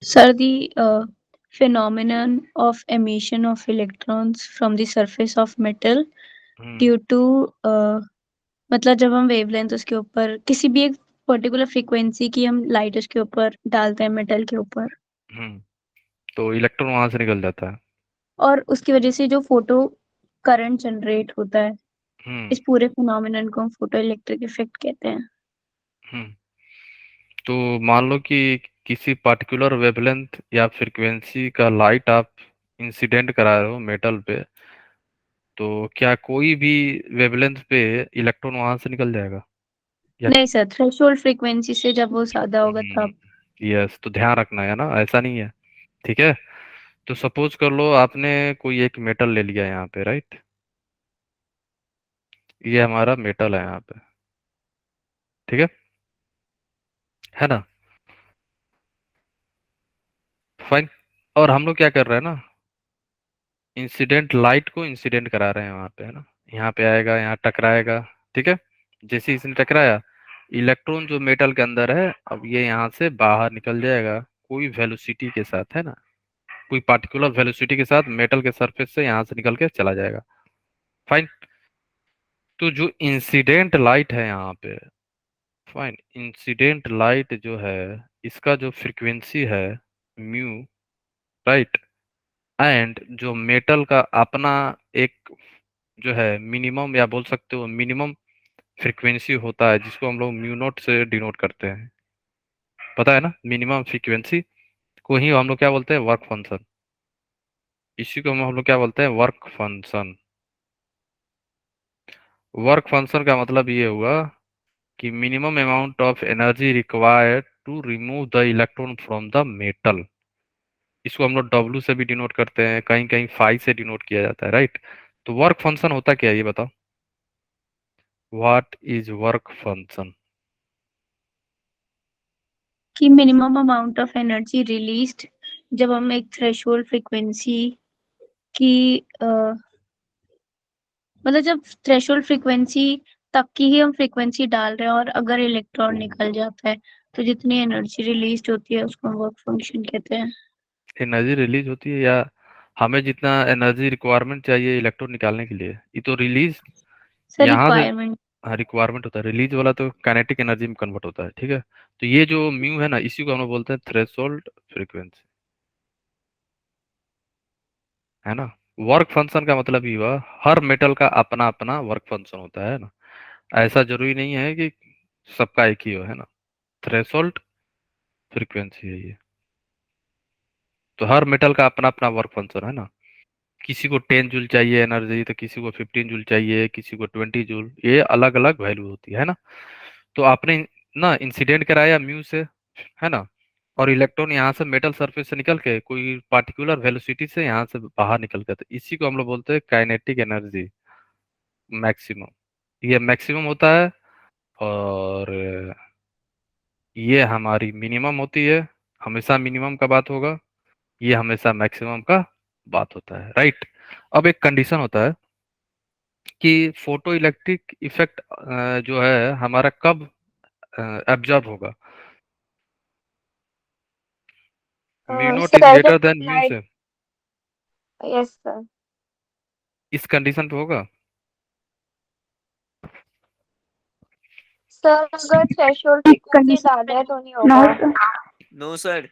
Sir, the phenomenon of emission of electrons from the surface of metal due to मतलब जब हम वेवलेंथ उसके ऊपर किसी भी एक पर्टिकुलर फ्रीक्वेंसी की हम लाइट उसके ऊपर डालते हैं मेटल के ऊपर, तो इलेक्ट्रॉन वहां से निकल जाता है। और उसकी वजह से जो फोटो करंट जनरेट होता है, हम्म इस पूरे फिनोमिनन को हम फोटो इलेक्ट्रिक इफेक्ट कहते हैं। हम्म तो मान लो कि किसी पर्टिकुलर वेवलेंथ या फ्रीक्वेंसी का लाइट आप इंसिडेंट करा रहे हो मेटल पे, तो क्या कोई भी वेवलेंथ पे इलेक्ट्रॉन वहां से निकल जाएगा या? नहीं सर, थ्रेशोल्ड फ्रीक्वेंसी से जब वो ज्यादा होगा तब। यस, तो ध्यान रखना है ना, ऐसा नहीं है। ठीक है, तो सपोज कर लो आपने कोई एक मेटल ले लिया यहाँ पे, राइट। ये हमारा मेटल है यहाँ पे, ठीक है ना, फाइन। और हम लोग क्या कर रहे हैं ना, इंसिडेंट लाइट को इंसिडेंट करा रहे हैं वहां पे, है ना। यहाँ पे आएगा, यहाँ टकराएगा, ठीक है। जैसे ही इसने टकराया, इलेक्ट्रॉन जो मेटल के अंदर है, अब ये यहाँ से बाहर निकल जाएगा कोई वेलोसिटी के साथ, है ना। कोई पार्टिकुलर वेलोसिटी के साथ मेटल के सरफेस से यहाँ से निकल के चला जाएगा, फाइन। तो जो इंसिडेंट लाइट है यहाँ पे, फाइन, इंसिडेंट लाइट जो है, इसका जो फ्रीक्वेंसी है म्यू, राइट। एंड जो मेटल का अपना एक जो है मिनिमम, या बोल सकते हो मिनिमम फ्रीक्वेंसी होता है, जिसको हम लोग म्यू नोट से डिनोट करते हैं, पता है ना। मिनिमम फ्रीक्वेंसी को ही हम लोग क्या बोलते हैं, वर्क फंक्शन। इसी को हम लोग क्या बोलते हैं, वर्क फंक्शन। वर्क फंक्शन का मतलब ये हुआ कि minimum amount of energy required to remove the electron from the metal. इसको हम लोग डब्ल्यू से भी डिनोट करते हैं, कहीं कहीं फाई से डिनोट किया जाता है, राइट। तो वर्क फंक्शन होता क्या है, ये बताओ, व्हाट इज वर्क फंक्शन? कि minimum amount of energy released जब हम एक थ्रेशोल्ड फ्रीक्वेंसी की मतलब जब थ्रेशोल्ड फ्रीक्वेंसी तक की ही हम फ्रीक्वेंसी डाल रहे हैं और अगर इलेक्ट्रॉन निकल जाता है तो जितनी एनर्जी रिलीज होती है उसको वर्क फंक्शन कहते हैं। एनर्जी रिलीज होती है या हमें जितना एनर्जी रिक्वायरमेंट चाहिए इलेक्ट्रॉन निकालने के लिए, ये तो रिलीज सर यहाँ से रिक्वायरमेंट। रिक्वायरमेंट होता है। रिलीज वाला तो काइनेटिक एनर्जी में कन्वर्ट होता है, ठीक है। तो ये जो म्यू है ना, इसी को हम लोग बोलते हैं थ्रेशोल्ड फ्रीक्वेंसी, है ना। वर्क फंक्शन का मतलब ही हुआ, हर मेटल का अपना अपना वर्क फंक्शन होता है ना। ऐसा जरूरी नहीं है कि सबका एक ही हो, है ना। थ्रेशोल्ड फ्रीक्वेंसी है ये। तो हर मेटल का अपना अपना वर्क फंक्शन है ना। किसी को 10 जूल चाहिए एनर्जी, तो किसी को 15 जूल चाहिए, किसी को 20 जूल, ये अलग अलग वैल्यू होती है ना। तो आपने ना इंसिडेंट कराया म्यू से, है ना। और इलेक्ट्रॉन यहाँ से मेटल सरफेस से निकल के कोई पार्टिकुलर वेलोसिटी से यहाँ से बाहर निकल के, तो इसी को हम लोग बोलते हैं काइनेटिक एनर्जी मैक्सिमम। ये मैक्सिमम होता है, और ये हमारी मिनिमम होती है। हमेशा मिनिमम का बात होगा, ये हमेशा मैक्सिमम का बात होता है, राइट। अब एक कंडीशन होता है कि फोटो इलेक्ट्रिक इफेक्ट जो है हमारा कब एब्जॉर्ब होगा, म्यू नॉट इज सर जब ग्रेटर देन म्यू लाइट, से, यस सर। इस कंडीशन पे होगा। सर अगर थ्रेशोल्ड एक फ्रीक्वेंसी कंडीशन ज्यादा है तो नहीं नो होगा। Sir. No sir.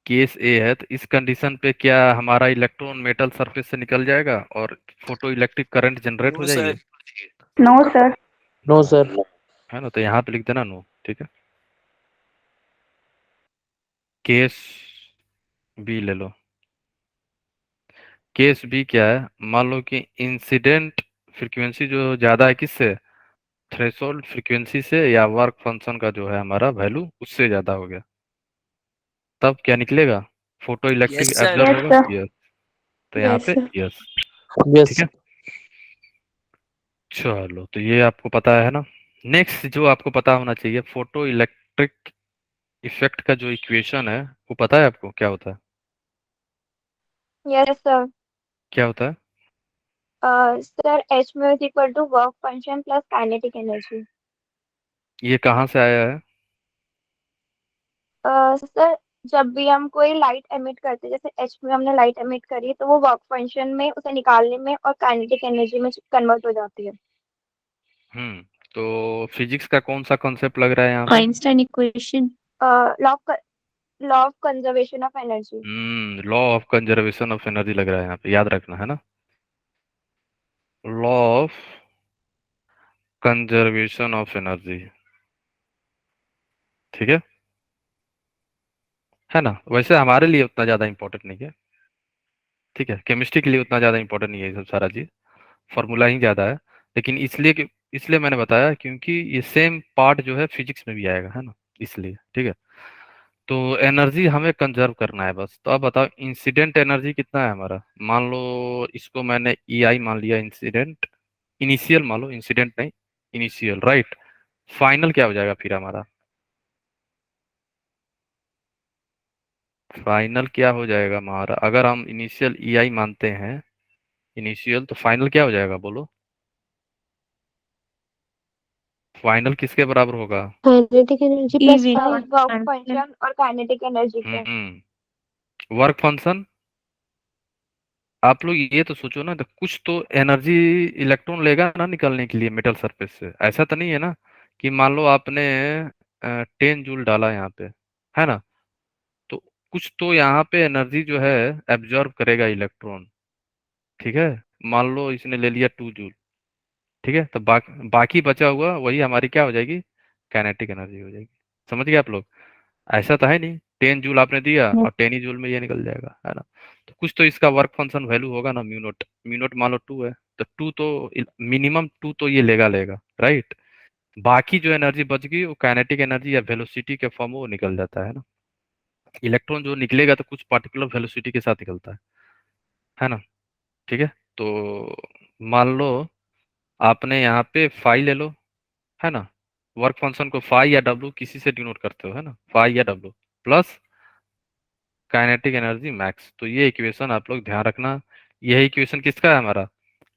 Case A है, तो इस कंडीशन पे क्या हमारा इलेक्ट्रॉन मेटल सरफेस से निकल जाएगा और फोटो इलेक्ट्रिक करंट जनरेट हो नो जाएगी, sir. No sir. No sir. है ना। तो यहाँ पे लिख देना नो, ठीक है। केस बी ले लो। केस बी क्या है, मान लो कि इंसिडेंट फ्रीक्वेंसी जो ज्यादा है किससे, थ्रेशोल्ड फ्रीक्वेंसी से, या वर्क फंक्शन का जो है हमारा वैल्यू उससे ज्यादा हो गया, तब क्या निकलेगा, photo electric yes sir. Absorb yes होगा, सर। यस। तो यहाँ यस पे सर। यस, ठीक यस। है। चलो, तो ये आपको पता है ना। नेक्स्ट जो आपको पता होना चाहिए, फोटो इलेक्ट्रिक इफेक्ट का जो इक्वेशन है वो पता है आपको क्या होता है, यस सर। क्या होता है। Sir H mu is equal to work function plus kinetic energy. ये कहाँ से आया है। सर जब भी हम कोई लाइट एमिट करते हैं, जैसे एच में हमने लाइट एमिट करी तो वो वर्क फंक्शन में उसे निकालने में और काइनेटिक एनर्जी में कन्वर्ट हो जाती है। तो फिजिक्स का कौन सा कॉन्सेप्ट लग रहा है यहाँ पे। Einstein equation. Law of conservation of energy. Law of conservation of energy लग रहा है यहाँ पे, याद रखना है ना। Law of conservation of energy, ठीक है ना। वैसे हमारे लिए उतना ज्यादा इंपॉर्टेंट नहीं है, ठीक है। केमिस्ट्री के लिए उतना ज्यादा इंपॉर्टेंट नहीं है ये सब सारा चीज, फॉर्मूला ही ज्यादा है। लेकिन इसलिए मैंने बताया क्योंकि ये सेम पार्ट जो है फिजिक्स में भी आएगा, है ना, इसलिए, ठीक है। तो एनर्जी हमें कंजर्व करना है बस। तो अब बताओ इंसिडेंट एनर्जी कितना है हमारा। मान लो इसको मैंने ई आई मान लिया, इंसिडेंट, इनिशियल मान लो, इंसिडेंट नहीं, इनिशियल, राइट। फाइनल क्या हो जाएगा फिर हमारा, फाइनल क्या हो जाएगा हमारा, अगर हम इनिशियल ई आई मानते हैं, इनिशियल, तो फाइनल क्या हो जाएगा बोलो, फाइनल किसके बराबर होगा। Kinetic energy plus EV. Work function और काइनेटिक एनर्जी के। Work function. आप लोग ये तो सोचो ना, तो कुछ तो एनर्जी इलेक्ट्रॉन लेगा ना निकलने के लिए मेटल सरफेस से। ऐसा तो नहीं है ना कि मान लो आपने 10 जूल डाला यहाँ पे, है ना। तो कुछ तो यहाँ पे एनर्जी जो है एब्जॉर्ब करेगा इलेक्ट्रॉन, ठीक है। मान लो इसने ले लिया 2 जूल, ठीक है। तो बाकी बचा हुआ वही हमारी क्या हो जाएगी, काइनेटिक एनर्जी हो जाएगी। समझ गए आप लोग। ऐसा तो है नहीं 10 जूल आपने दिया और 10 ही जूल में ये निकल जाएगा, है ना। तो कुछ तो इसका वर्क फंक्शन वैल्यू होगा ना, म्यू नोट। म्यू नोट मान लो 2 है, तो 2 तो मिनिमम 2 तो ये लेगा लेगा, राइट। बाकी जो एनर्जी बच गई वो काइनेटिक एनर्जी या वेलोसिटी के फॉर्म में वो निकल जाता है ना। इलेक्ट्रॉन जो निकलेगा तो कुछ पार्टिकुलर वेलोसिटी के साथ निकलता है ना, ठीक है। तो मान लो आपने यहाँ पे फाई ले लो, है ना। वर्क फंक्शन को फाई या डब्लू किसी से डिनोट करते हो, है ना, फाई या W plus kinetic energy max. तो ये इक्वेशन आप लोग ध्यान रखना। यही इक्वेशन किसका है हमारा,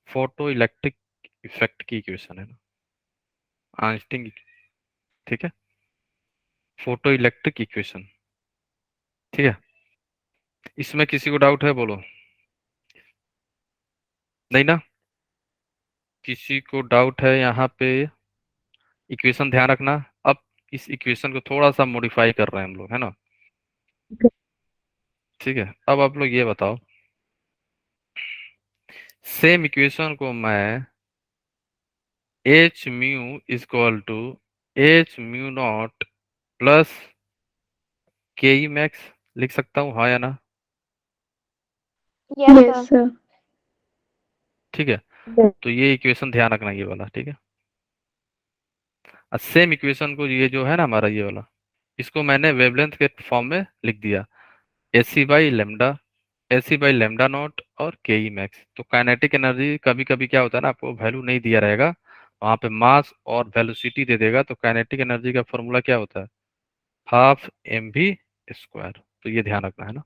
फोटो इलेक्ट्रिक इफेक्ट की इक्वेशन है ना, आइंस्टीन की, ठीक है। Photo electric equation. ठीक है, इसमें किसी को डाउट है बोलो? नहीं ना? किसी को डाउट है यहाँ पे? इक्वेशन ध्यान रखना। अब इस इक्वेशन को थोड़ा सा मॉडिफाई कर रहे हैं हम लोग, है ना? ठीक है, अब आप लोग ये बताओ, सेम इक्वेशन को मैं H mu equal to H mu not plus K E max लिख सकता हूँ, हाँ या ना? Yes yes sir. सर। ठीक है, तो ये इक्वेशन ध्यान रखना, ये वाला। ठीक है, सेम इक्वेशन को, ये जो है ना हमारा ये वाला, इसको मैंने वेवलेंथ के फॉर्म में लिख दिया, एसी बाई लेमडा नॉट और के ई मैक्स। तो काइनेटिक एनर्जी कभी कभी क्या होता है ना, आपको वैल्यू नहीं दिया रहेगा, वहां पे मास और वेलोसिटी दे देगा, तो काइनेटिक एनर्जी का फॉर्मूला क्या होता है? Half M V square. तो ये ध्यान रखना है ना,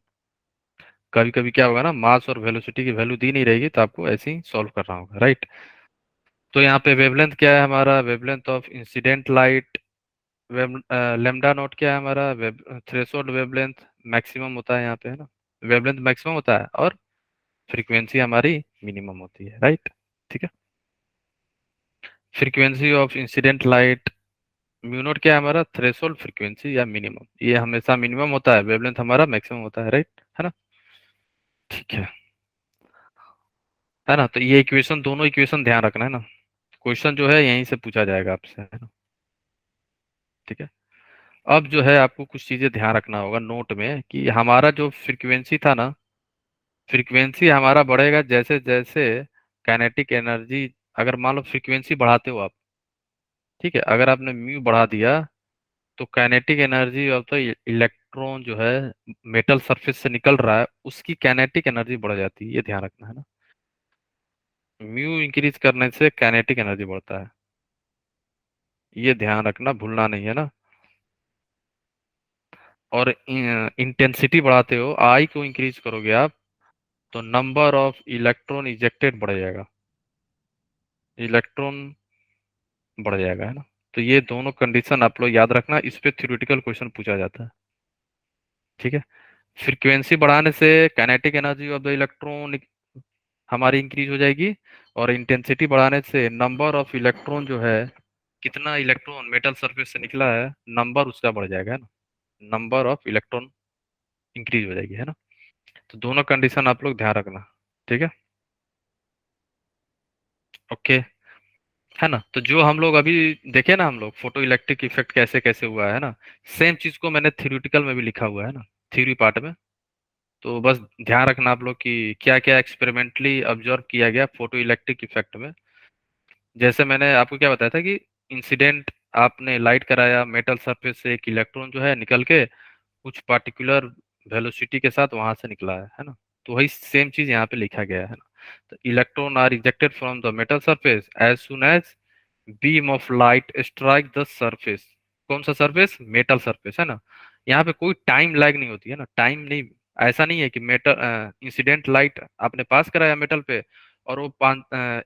कभी कभी क्या होगा ना, मास और वेलोसिटी की वैल्यू दी नहीं रहेगी, तो आपको ऐसे ही सॉल्व करना होगा, राइट? तो यहाँ पे वेवलेंथ क्या है हमारा? Wavelength of incident light, lambda naught क्या है हमारा? थ्रेशोल्ड वेवलेंथ मैक्सिमम होता है यहाँ पे, है ना? वेवलेंथ मैक्सिमम होता है और फ्रीक्वेंसी हमारी मिनिमम होती है, राइट? ठीक है, frequency of incident light, mu naught क्या है हमारा? थ्रेशोल्ड फ्रीक्वेंसी या मिनिमम, ये हमेशा मिनिमम होता है, वेवलेंथ हमारा मैक्सिमम होता है, राइट? है ना? ठीक है ना? तो ये इक्वेशन, दोनों इक्वेशन ध्यान रखना है ना, क्वेश्चन जो है यहीं से पूछा जाएगा आपसे, है ना? ठीक है, अब जो है आपको कुछ चीजें ध्यान रखना होगा नोट में, कि हमारा जो फ्रीक्वेंसी था ना, फ्रीक्वेंसी हमारा बढ़ेगा जैसे जैसे काइनेटिक एनर्जी, अगर मान लो फ्रीक्वेंसी बढ़ाते हो आप, ठीक है, अगर आपने म्यू बढ़ा दिया, तो kinetic energy of the electron जो है मेटल सरफेस से निकल रहा है, उसकी काइनेटिक एनर्जी बढ़ जाती है, ये ध्यान रखना है ना। म्यू इंक्रीज करने से काइनेटिक एनर्जी बढ़ता है, ये ध्यान रखना, भूलना नहीं है ना। और इंटेंसिटी बढ़ाते हो, आई को इंक्रीज करोगे आप, तो नंबर ऑफ इलेक्ट्रॉन इजेक्टेड बढ़ जाएगा, इलेक्ट्रॉन बढ़ जाएगा, है ना? तो ये दोनों कंडीशन आप लोग याद रखना, इस पे थ्योरेटिकल क्वेश्चन पूछा जाता है। ठीक है, फ्रीक्वेंसी बढ़ाने से kinetic energy of the electron हमारी इंक्रीज हो जाएगी, और इंटेंसिटी बढ़ाने से नंबर ऑफ इलेक्ट्रॉन जो है, कितना इलेक्ट्रॉन मेटल सरफेस से निकला है, नंबर उसका बढ़ जाएगा, है ना? नंबर ऑफ इलेक्ट्रॉन इंक्रीज हो जाएगी, है ना? तो दोनों कंडीशन आप लोग ध्यान रखना। ठीक है, ओके, है ना? तो जो हम लोग अभी देखे ना, हम लोग फोटो इलेक्ट्रिक इफेक्ट कैसे कैसे हुआ है ना, सेम चीज को मैंने थ्योरेटिकल में भी लिखा हुआ है ना, थ्योरी पार्ट में। तो बस ध्यान रखना आप लोग कि क्या क्या एक्सपेरिमेंटली ऑब्जर्व किया गया फोटो इलेक्ट्रिक इफेक्ट में। जैसे मैंने आपको क्या बताया था कि इंसिडेंट, आपने लाइट कराया, मेटल सरफेस से एक इलेक्ट्रॉन जो है निकल के कुछ पार्टिकुलर वेलोसिटी के साथ वहां से निकला है ना? तो वही सेम चीज यहाँ पे लिखा गया है ना। तो electron are ejected from the metal surface as soon as beam of light strike the surface. कौन सा सरफेस? मेटल सरफेस, है ना? यहाँ पे कोई टाइम लैग नहीं होती है ना, टाइम नहीं, ऐसा नहीं है कि मेटल इंसिडेंट लाइट आपने पास कराया मेटल पे, और वो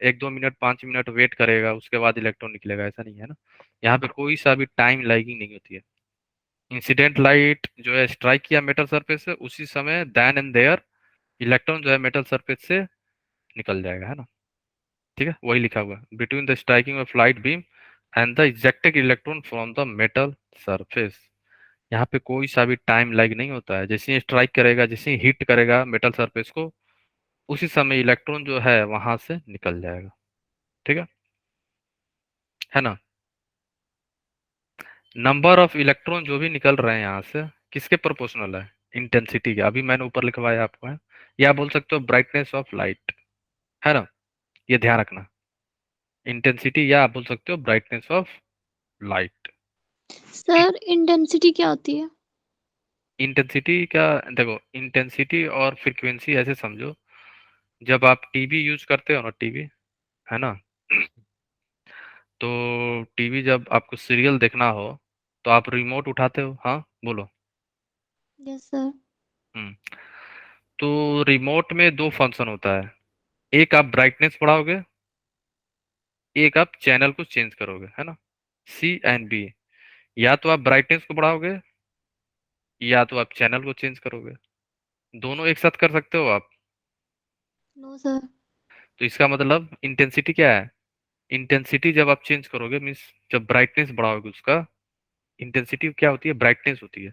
1-2 मिनट 5 मिनट वेट करेगा, उसके बाद इलेक्ट्रॉन निकलेगा, ऐसा नहीं है ना। यहाँ पे कोई सा भी टाइम लैगिंग नहीं होती है। इंसिडेंट लाइट जो है स्ट्राइक किया मेटल सरफेस से, उसी समय देन एंड देयर इलेक्ट्रॉन जो है मेटल सरफेस से निकल जाएगा, है ना? ठीक है, वही लिखा हुआ है, between the striking off light beam and the ejected electron from the metal surface. यहाँ पे कोई सा भी टाइम लैग नहीं होता है, जैसे ही स्ट्राइक करेगा, जैसे ही हिट करेगा मेटल सरफेस को, उसी समय इलेक्ट्रॉन जो है वहां से निकल जाएगा। ठीक है ना? नंबर ऑफ इलेक्ट्रॉन जो भी निकल रहे हैं यहाँ से, किसके प्रोपोर्शनल है? इंटेंसिटी के, अभी मैंने ऊपर लिखवाया आपको, है, या बोल सकते हो ब्राइटनेस ऑफ लाइट, है ना? ये ध्यान रखना, इंटेंसिटी, या आप बोल सकते हो brightness of light. Sir intensity क्या होती है? इंटेंसिटी का, देखो, इंटेंसिटी और फ्रीक्वेंसी ऐसे समझो, जब आप टीवी यूज करते हो ना, टीवी, है ना, तो टीवी जब आपको सीरियल देखना हो, तो आप रिमोट उठाते हो, हाँ बोलो। Yes sir. हम्म, तो रिमोट में दो फंक्शन होता है, एक आप ब्राइटनेस बढ़ाओगे, एक आप चैनल को चेंज करोगे, है ना? सी एंड बी। या तो आप ब्राइटनेस को बढ़ाओगे या तो आप चैनल को चेंज करोगे, दोनों एक साथ कर सकते हो आप। No sir. तो इसका मतलब इंटेंसिटी क्या है, इंटेंसिटी जब आप चेंज करोगे मीन्स जब ब्राइटनेस बढ़ाओगे उसका, इंटेंसिटी क्या होती है, ब्राइटनेस होती है।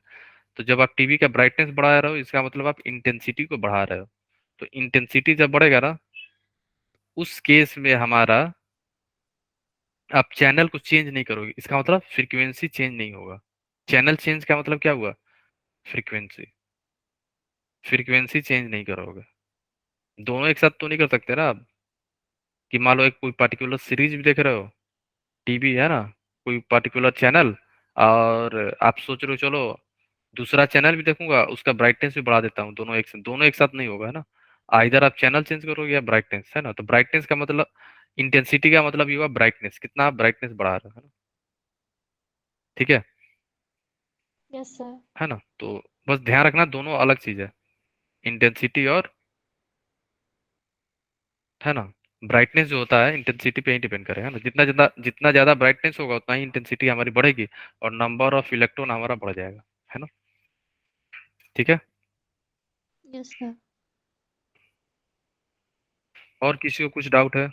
तो जब आप टीवी का ब्राइटनेस बढ़ा रहे हो इसका मतलब आप इंटेंसिटी को बढ़ा रहे हो। तो इंटेंसिटी जब बढ़ेगा ना, उस केस में हमारा, आप चैनल को चेंज नहीं करोगे, इसका मतलब फ्रीक्वेंसी चेंज नहीं होगा। चैनल चेंज का मतलब क्या हुआ, फ्रीक्वेंसी, फ्रीक्वेंसी चेंज नहीं करोगे। दोनों एक साथ तो नहीं कर सकते ना आप, कि मान लो एक कोई पर्टिकुलर सीरीज भी देख रहे हो, टीवी है ना, कोई पर्टिकुलर चैनल, और आप सोच रहे हो चलो दूसरा चैनल भी देखूंगा उसका ब्राइटनेस भी बढ़ा देता हूँ, दोनों एक साथ नहीं होगा, है ना। इधर आप चैनल चेंज करोगे या ब्राइटनेस, है ना। तो ब्राइटनेस का मतलब, इंटेंसिटी का मतलब ये हुआ ब्राइटनेस, कितना आप ब्राइटनेस बढ़ा रहे हो, है ना। ठीक है, यस सर। है ना। तो बस ध्यान रखना दोनों अलग चीज है, इंटेंसिटी और, है ना। ब्राइटनेस जो होता है इंटेंसिटी पे ही डिपेंड करेगा, है ना। जितना जितना जितना ज्यादा ब्राइटनेस होगा उतना ही इंटेंसिटी हमारी बढ़ेगी और नंबर ऑफ इलेक्ट्रॉन हमारा बढ़ जाएगा, है ना। ठीक है। Yes sir. और किसी को कुछ डाउट है,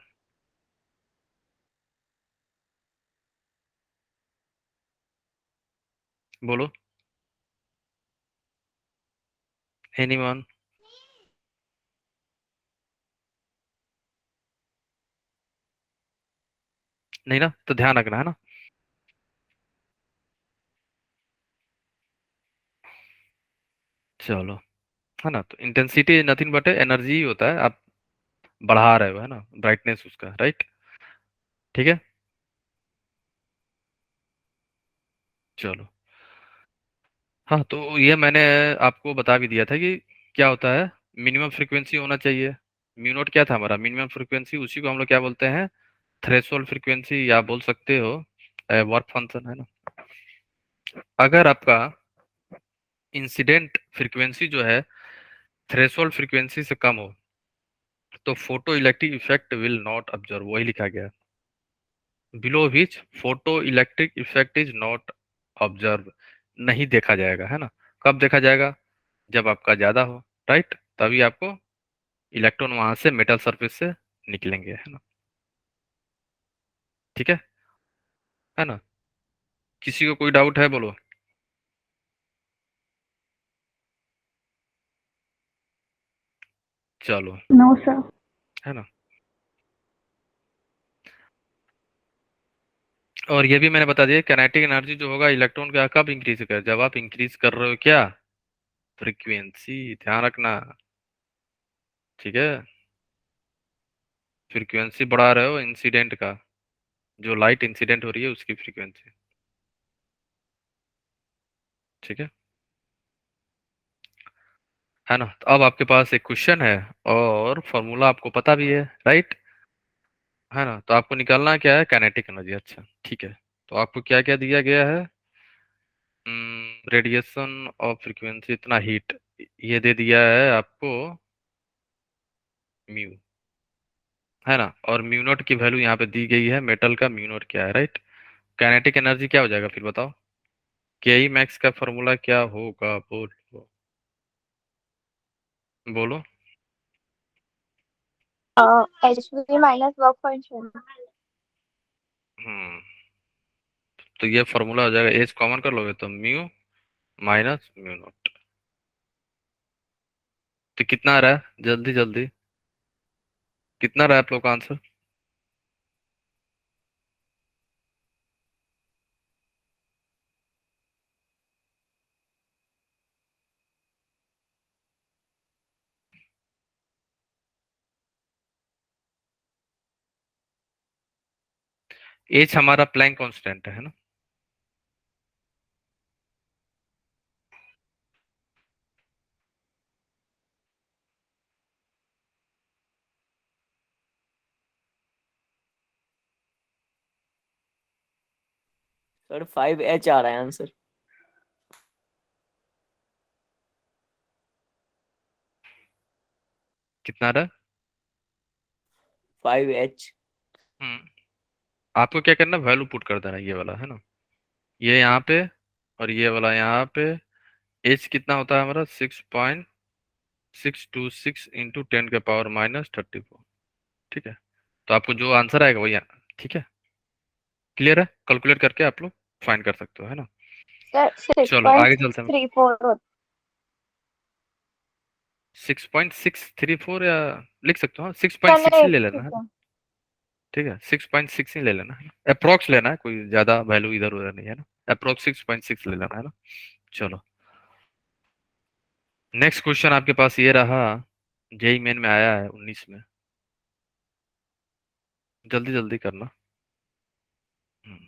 बोलो। एनीवन? नहीं ना, तो ध्यान रखना, है ना। चलो, है ना। तो इंटेंसिटी नथिंग बट एनर्जी ही होता है, आप बढ़ा रहे हो, है ना, ब्राइटनेस उसका, राइट। ठीक है। चलो, हाँ, तो ये मैंने आपको बता भी दिया था कि क्या होता है, मिनिमम फ्रीक्वेंसी होना चाहिए। म्यू नॉट क्या था हमारा, मिनिमम फ्रीक्वेंसी, उसी को हम लोग क्या बोलते हैं, थ्रेशोल्ड फ्रीक्वेंसी, या बोल सकते हो वर्क फंक्शन, है ना। अगर आपका इंसिडेंट फ्रीक्वेंसी जो है थ्रेशोल्ड फ्रीक्वेंसी से कम हो तो photo electric effect will not observe, वही लिखा गया, below which photo electric effect is not observe, नहीं देखा जाएगा, है ना। कब देखा जाएगा, जब आपका ज्यादा हो, राइट, तभी आपको इलेक्ट्रॉन वहां से मेटल सरफेस से निकलेंगे, है ना। ठीक है ना। किसी को कोई डाउट है, बोलो। चलो, No, sir. है ना। और ये भी मैंने बता दिया, काइनेटिक एनर्जी जो होगा इलेक्ट्रॉन का कब इंक्रीज कर, जब आप इंक्रीज कर रहे हो क्या, फ्रीक्वेंसी, ध्यान रखना। ठीक है, फ्रीक्वेंसी बढ़ा रहे हो इंसिडेंट का, जो लाइट इंसिडेंट हो रही है उसकी फ्रीक्वेंसी। ठीक है, है ना। तो अब आपके पास एक क्वेश्चन है और फॉर्मूला आपको पता भी है, राइट, है ना। तो आपको निकालना क्या है, काइनेटिक एनर्जी। अच्छा, ठीक है। तो आपको क्या क्या दिया गया है, रेडिएशन ऑफ फ्रीक्वेंसी इतना हीट, ये दे दिया है आपको म्यू, है ना। और म्यू नॉट की वैल्यू यहाँ पे दी गई है, मेटल का म्यू नॉट क्या है, राइट। काइनेटिक एनर्जी क्या हो जाएगा फिर बताओ, के ई मैक्स का फॉर्मूला क्या होगा, बोलो बोलो। HV minus work function. Hmm, तो ये फॉर्मूला हो जाएगा, एज कॉमन कर लोगे तो म्यू माइनस म्यू नॉट। तो कितना आ रहा है, जल्दी जल्दी, कितना रहा है आप लोग का आंसर। एच हमारा प्लैंक कांस्टेंट है ना। सर 5H आ रहा है आंसर। कितना रहा है? 5H। हम्म, आपको क्या करना, वैल्यू पुट कर देना, ये वाला, है ना। ये यहाँ पे और ये वाला यहाँ पे। एच कितना होता है हमारा 6.626 इंटू 10⁻⁻34। ठीक है, तो आपको जो आंसर आएगा वही ठीक है, क्लियर है, कैलकुलेट करके आप लोग फाइंड कर सकते हो, है ना। सर सिक्स चलो पॉइंट आगे सिक्स चलते हैं। थ्री फोर 6.634 या लिख सकते हो, हाँ 6.6 नहीं ही ले लेना ठीक है। है। ठीक है, 6.6 ही ले लेना है, अप्रोक्स लेना है, कोई ज्यादा वैल्यू इधर उधर नहीं है ना, अप्रोक्स 6.6 ले लेना है ना। चलो नेक्स्ट क्वेश्चन आपके पास ये रहा, जेई मेन में आया है 19 में, जल्दी जल्दी करना। हम्म,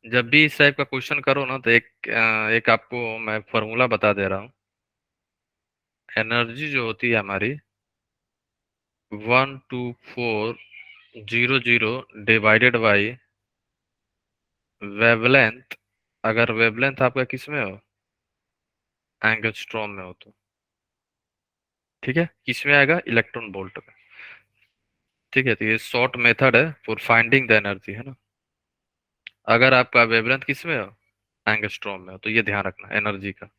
जब भी इस टाइप का क्वेश्चन करो ना तो एक आपको मैं फॉर्मूला बता दे रहा हूँ। एनर्जी जो होती है हमारी 12400 डिवाइडेड बाई वेवलेंथ, अगर वेवलेंथ आपका किस में हो, एंगस्ट्रॉम में हो तो, ठीक है, किस में आएगा, इलेक्ट्रॉन वोल्ट में। ठीक है, तो ये शॉर्ट मेथड है फॉर फाइंडिंग द एनर्जी, है ना। अगर आपका वेवलेंथ किस में हो, एंगस्ट्रॉम में हो, तो ये ध्यान रखना एनर्जी का।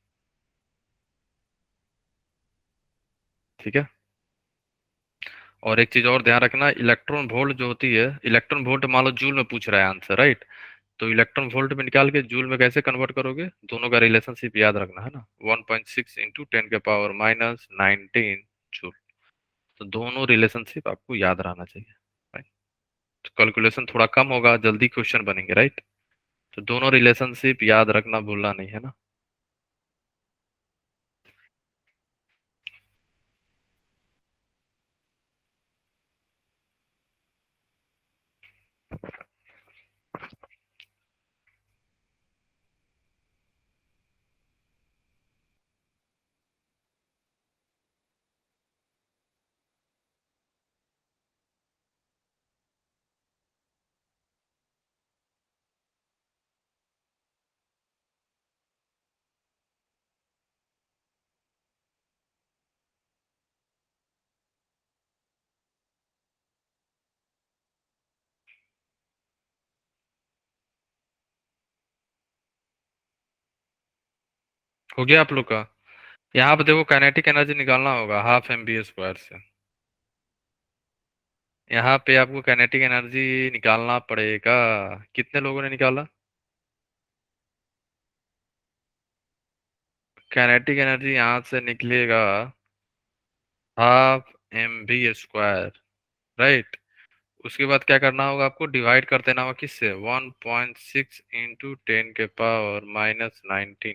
ठीक है, और एक चीज और ध्यान रखना, इलेक्ट्रॉन वोल्ट जो होती है, इलेक्ट्रॉन वोल्ट मान लो जूल में पूछ रहा है आंसर, राइट। तो इलेक्ट्रॉन वोल्ट में निकाल के जूल में कैसे कन्वर्ट करोगे, दोनों का रिलेशनशिप याद रखना, है ना। 1.6 इंटू 10⁻⁻19 जूल। तो दोनों रिलेशनशिप आपको याद रहना चाहिए, राइट। तो कैलकुलेशन थोड़ा कम होगा, जल्दी क्वेश्चन बनेंगे, राइट। तो दोनों रिलेशनशिप याद रखना भूलना नहीं, है ना। हो गया आप लोग का। यहाँ पे देखो काइनेटिक एनर्जी निकालना होगा 12 mv² से। यहाँ पे आपको काइनेटिक एनर्जी निकालना पड़ेगा। कितने लोगों ने निकाला, काइनेटिक एनर्जी यहाँ से निकलेगा 12 mv², राइट। उसके बाद क्या करना होगा, आपको डिवाइड कर देना होगा किससे, 1.6 इंटू 10⁻⁻19,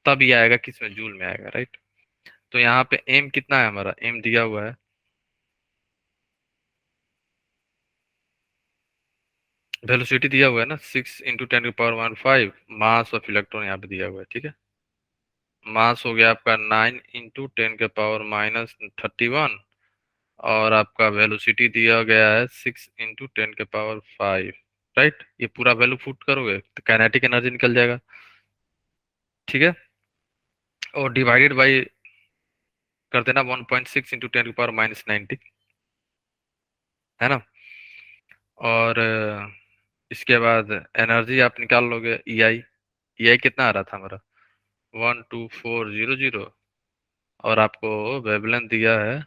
तब ये आएगा किस में, जूल में आएगा, राइट। तो यहाँ पे एम कितना है, हमारा एम दिया हुआ है, वेलोसिटी दिया हुआ है ना 6 इंटू 10⁻⁵, मास ऑफ इलेक्ट्रॉन यहाँ पे दिया हुआ है, ठीक है। मास हो गया आपका 9 इंटू 10⁻⁻31, और आपका वेलोसिटी दिया गया है 6 इंटू 10⁻⁵, राइट। ये पूरा वैल्यू पुट करोगे तो काइनेटिक एनर्जी निकल जाएगा, ठीक है। और डिवाइडेड बाई कर देना 1.6 इंटू 10⁻⁻90, है ना। और इसके बाद एनर्जी आप निकाल लोगे, ई आई कितना आ रहा था हमारा 12400, और आपको वेवलेंथ दिया है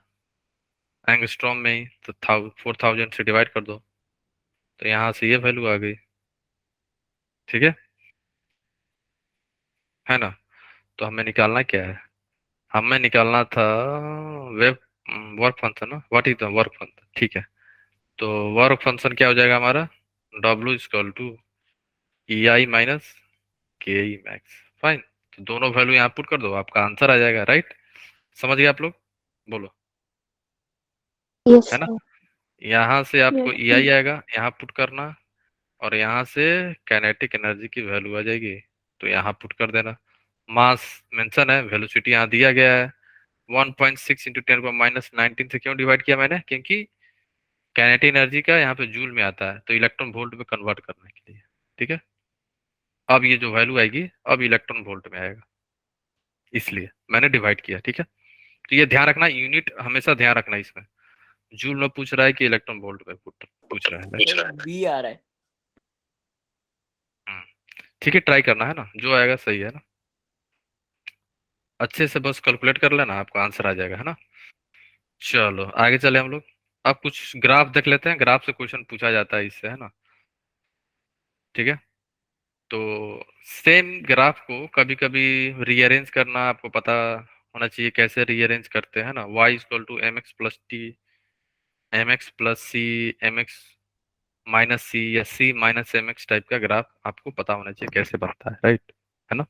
एंगस्ट्रॉम में ही, तो 4000 से डिवाइड कर दो, तो यहाँ से ये वैल्यू आ गई, ठीक है ना। तो हमें निकालना क्या है, हमें निकालना था वेव वर्क फंक्शन ना, what is the work function, ठीक है। तो वर्क फंक्शन क्या हो जाएगा हमारा, W = EI - KE max, fine. तो दोनों वैल्यू यहाँ पुट कर दो, आपका आंसर आ जाएगा, राइट। समझ गए आप लोग, बोलो, यस है ना। सर। यहाँ से आपको यस EI आएगा, यहाँ पुट करना, और यहाँ से काइनेटिक एनर्जी की वैल्यू आ जाएगी, तो यहाँ पुट कर देना। मास मेंशन है, वेलोसिटी यहाँ दिया गया है, 1.6 इंटू 10⁻⁻19 से क्यों डिवाइड किया मैंने, क्योंकि काइनेटिक एनर्जी का यहाँ पे जूल में आता है, तो इलेक्ट्रॉन वोल्ट में कन्वर्ट करने के लिए, ठीक है। अब ये जो वैल्यू आएगी अब इलेक्ट्रॉन वोल्ट में आएगा, इसलिए मैंने डिवाइड किया। ठीक है, तो ये ध्यान रखना, यूनिट हमेशा ध्यान रखना इसमें। जूल में पूछ रहा है कि इलेक्ट्रॉन वोल्ट में पूछ रहा है। सर बी आ रहा है। ठीक है, ट्राई करना है ना, जो आएगा सही है ना। अच्छे से बस कैलकुलेट कर लेना, आपका आंसर आ जाएगा, है ना। चलो आगे चले हम लोग। अब कुछ ग्राफ देख लेते हैं, ग्राफ से क्वेश्चन पूछा जाता है इससे, है ना। ठीक है, तो सेम ग्राफ को कभी कभी रीअरेंज करना आपको पता होना चाहिए, कैसे रीअरेंज करते हैं ना। y equal to M X plus T, M X plus C, M X minus C, या C minus M X type का ग्राफ आपको पता होना चाहिए कैसे बनता है, राइट, है ना।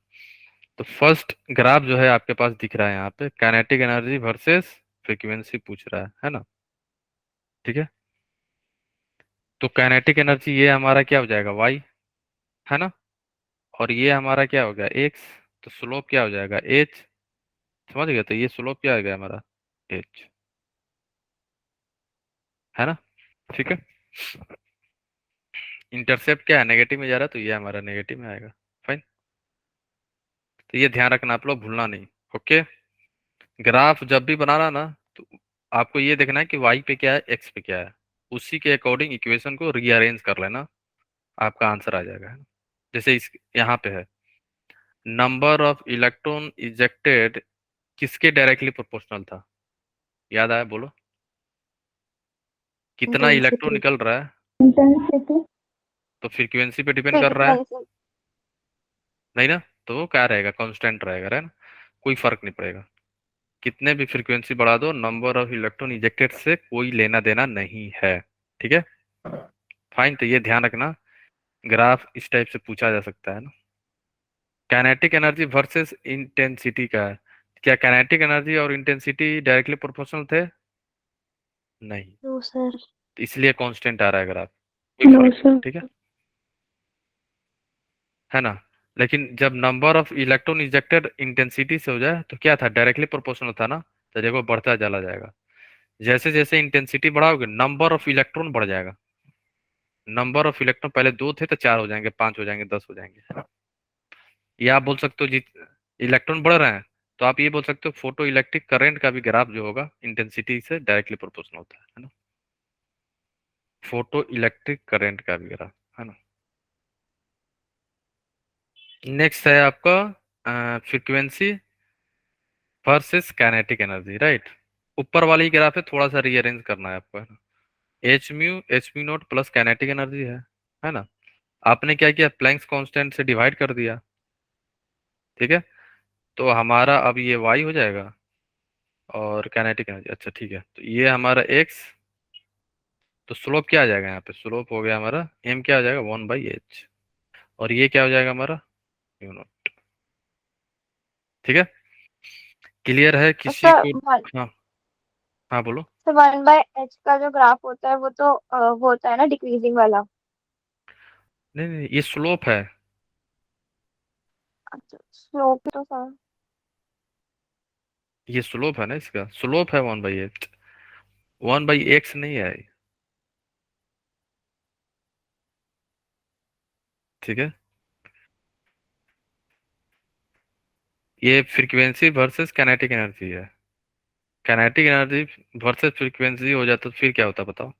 तो फर्स्ट ग्राफ जो है आपके पास दिख रहा है यहाँ पे, काइनेटिक एनर्जी वर्सेस फ्रीक्वेंसी पूछ रहा है ना। ठीक है, तो काइनेटिक एनर्जी ये हमारा क्या हो जाएगा, y, है ना, और ये हमारा क्या हो गया, x। तो स्लोप क्या हो जाएगा, h। समझ गए, तो ये स्लोप क्या आ गया हमारा, h, है ना। ठीक है, इंटरसेप्ट क्या है, नेगेटिव में जा रहा है, तो ये हमारा नेगेटिव में आएगा। फाइन, तो ये ध्यान रखना आप लोग, भूलना नहीं। ओके, ग्राफ जब भी बनाना ना, तो आपको ये देखना है कि y पे क्या है, x पे क्या है, उसी के अकॉर्डिंग इक्वेशन को रीअरेंज कर लेना, आपका आंसर आ जाएगा, है ना। जैसे इस यहाँ पे है, नंबर ऑफ इलेक्ट्रॉन इजेक्टेड किसके डायरेक्टली प्रोपोर्शनल था, याद आया, बोलो। कितना इलेक्ट्रॉन निकल रहा है, इंटेंसिटी। तो फ्रीक्वेंसी पे डिपेंड कर रहा है, फ्रीक्वेंसी। नहीं ना। तो वो क्या रहेगा, कांस्टेंट रहेगा, है ना, कोई फर्क नहीं पड़ेगा। कितने भी फ्रीक्वेंसी बढ़ा दो, नंबर ऑफ इलेक्ट्रॉन इजेक्टेड से कोई लेना देना नहीं है। ठीक है, फाइन, तो ये ध्यान रखना, ग्राफ इस टाइप से पूछा जा सकता है ना। काइनेटिक एनर्जी वर्सेस इंटेंसिटी का है, क्या काइनेटिक एनर्जी और इंटेंसिटी डायरेक्टली प्रोपोर्शनल थे, नहीं, नो सर। तो इसलिए कांस्टेंट आ रहा है ग्राफ, कोई नो फर्क नहीं, सर। ठीक है ना। लेकिन जब number of electron ejected intensity से हो जाए तो क्या था, डायरेक्टली प्रोपोर्शनल था ना, तो देखो बढ़ता चला जाएगा। जैसे जैसे इंटेंसिटी बढ़ाओगे नंबर ऑफ इलेक्ट्रॉन बढ़ जाएगा, नंबर ऑफ इलेक्ट्रॉन पहले 2 थे तो 4 हो जाएंगे, 5 हो जाएंगे, 10 हो जाएंगे। या आप बोल सकते हो जी, इलेक्ट्रॉन बढ़ रहे हैं, तो आप ये बोल सकते हो फोटो इलेक्ट्रिक करंट का भी ग्राफ जो होगा इंटेंसिटी से डायरेक्टली प्रोपोर्शनल होता है ना। फोटो इलेक्ट्रिक करंट का भी ग्राफ, है ना। नेक्स्ट है आपका frequency versus kinetic energy, right. ऊपर वाली ग्राफ है, थोड़ा सा रीअरेंज करना है आपको, है ना। H mu not plus kinetic energy है ना। आपने क्या किया, प्लैंक्स कांस्टेंट से डिवाइड कर दिया। ठीक है, तो हमारा अब ये वाई हो जाएगा, और काइनेटिक एनर्जी, अच्छा ठीक है, तो ये हमारा एक्स, तो स्लोप क्या आ जाएगा यहाँ पे, स्लोप हो गया हमारा एम, क्या हो जाएगा 1/h, और ये क्या हो जाएगा हमारा म्यू नॉट। ठीक है, क्लियर है किसी सर को। हाँ, हाँ बोलो। 1/h का जो ग्राफ होता है वो तो वो होता है ना डिक्रीजिंग वाला। नहीं नहीं, ये स्लोप है, अच्छा स्लोप तो सर। ये स्लोप है ना, इसका स्लोप है 1/h, 1/x नहीं है। ठीक है, ये फ्रीक्वेंसी वर्सेस काइनेटिक एनर्जी है। काइनेटिक एनर्जी वर्सेस फ्रीक्वेंसी हो जाता तो फिर क्या होता बताओ।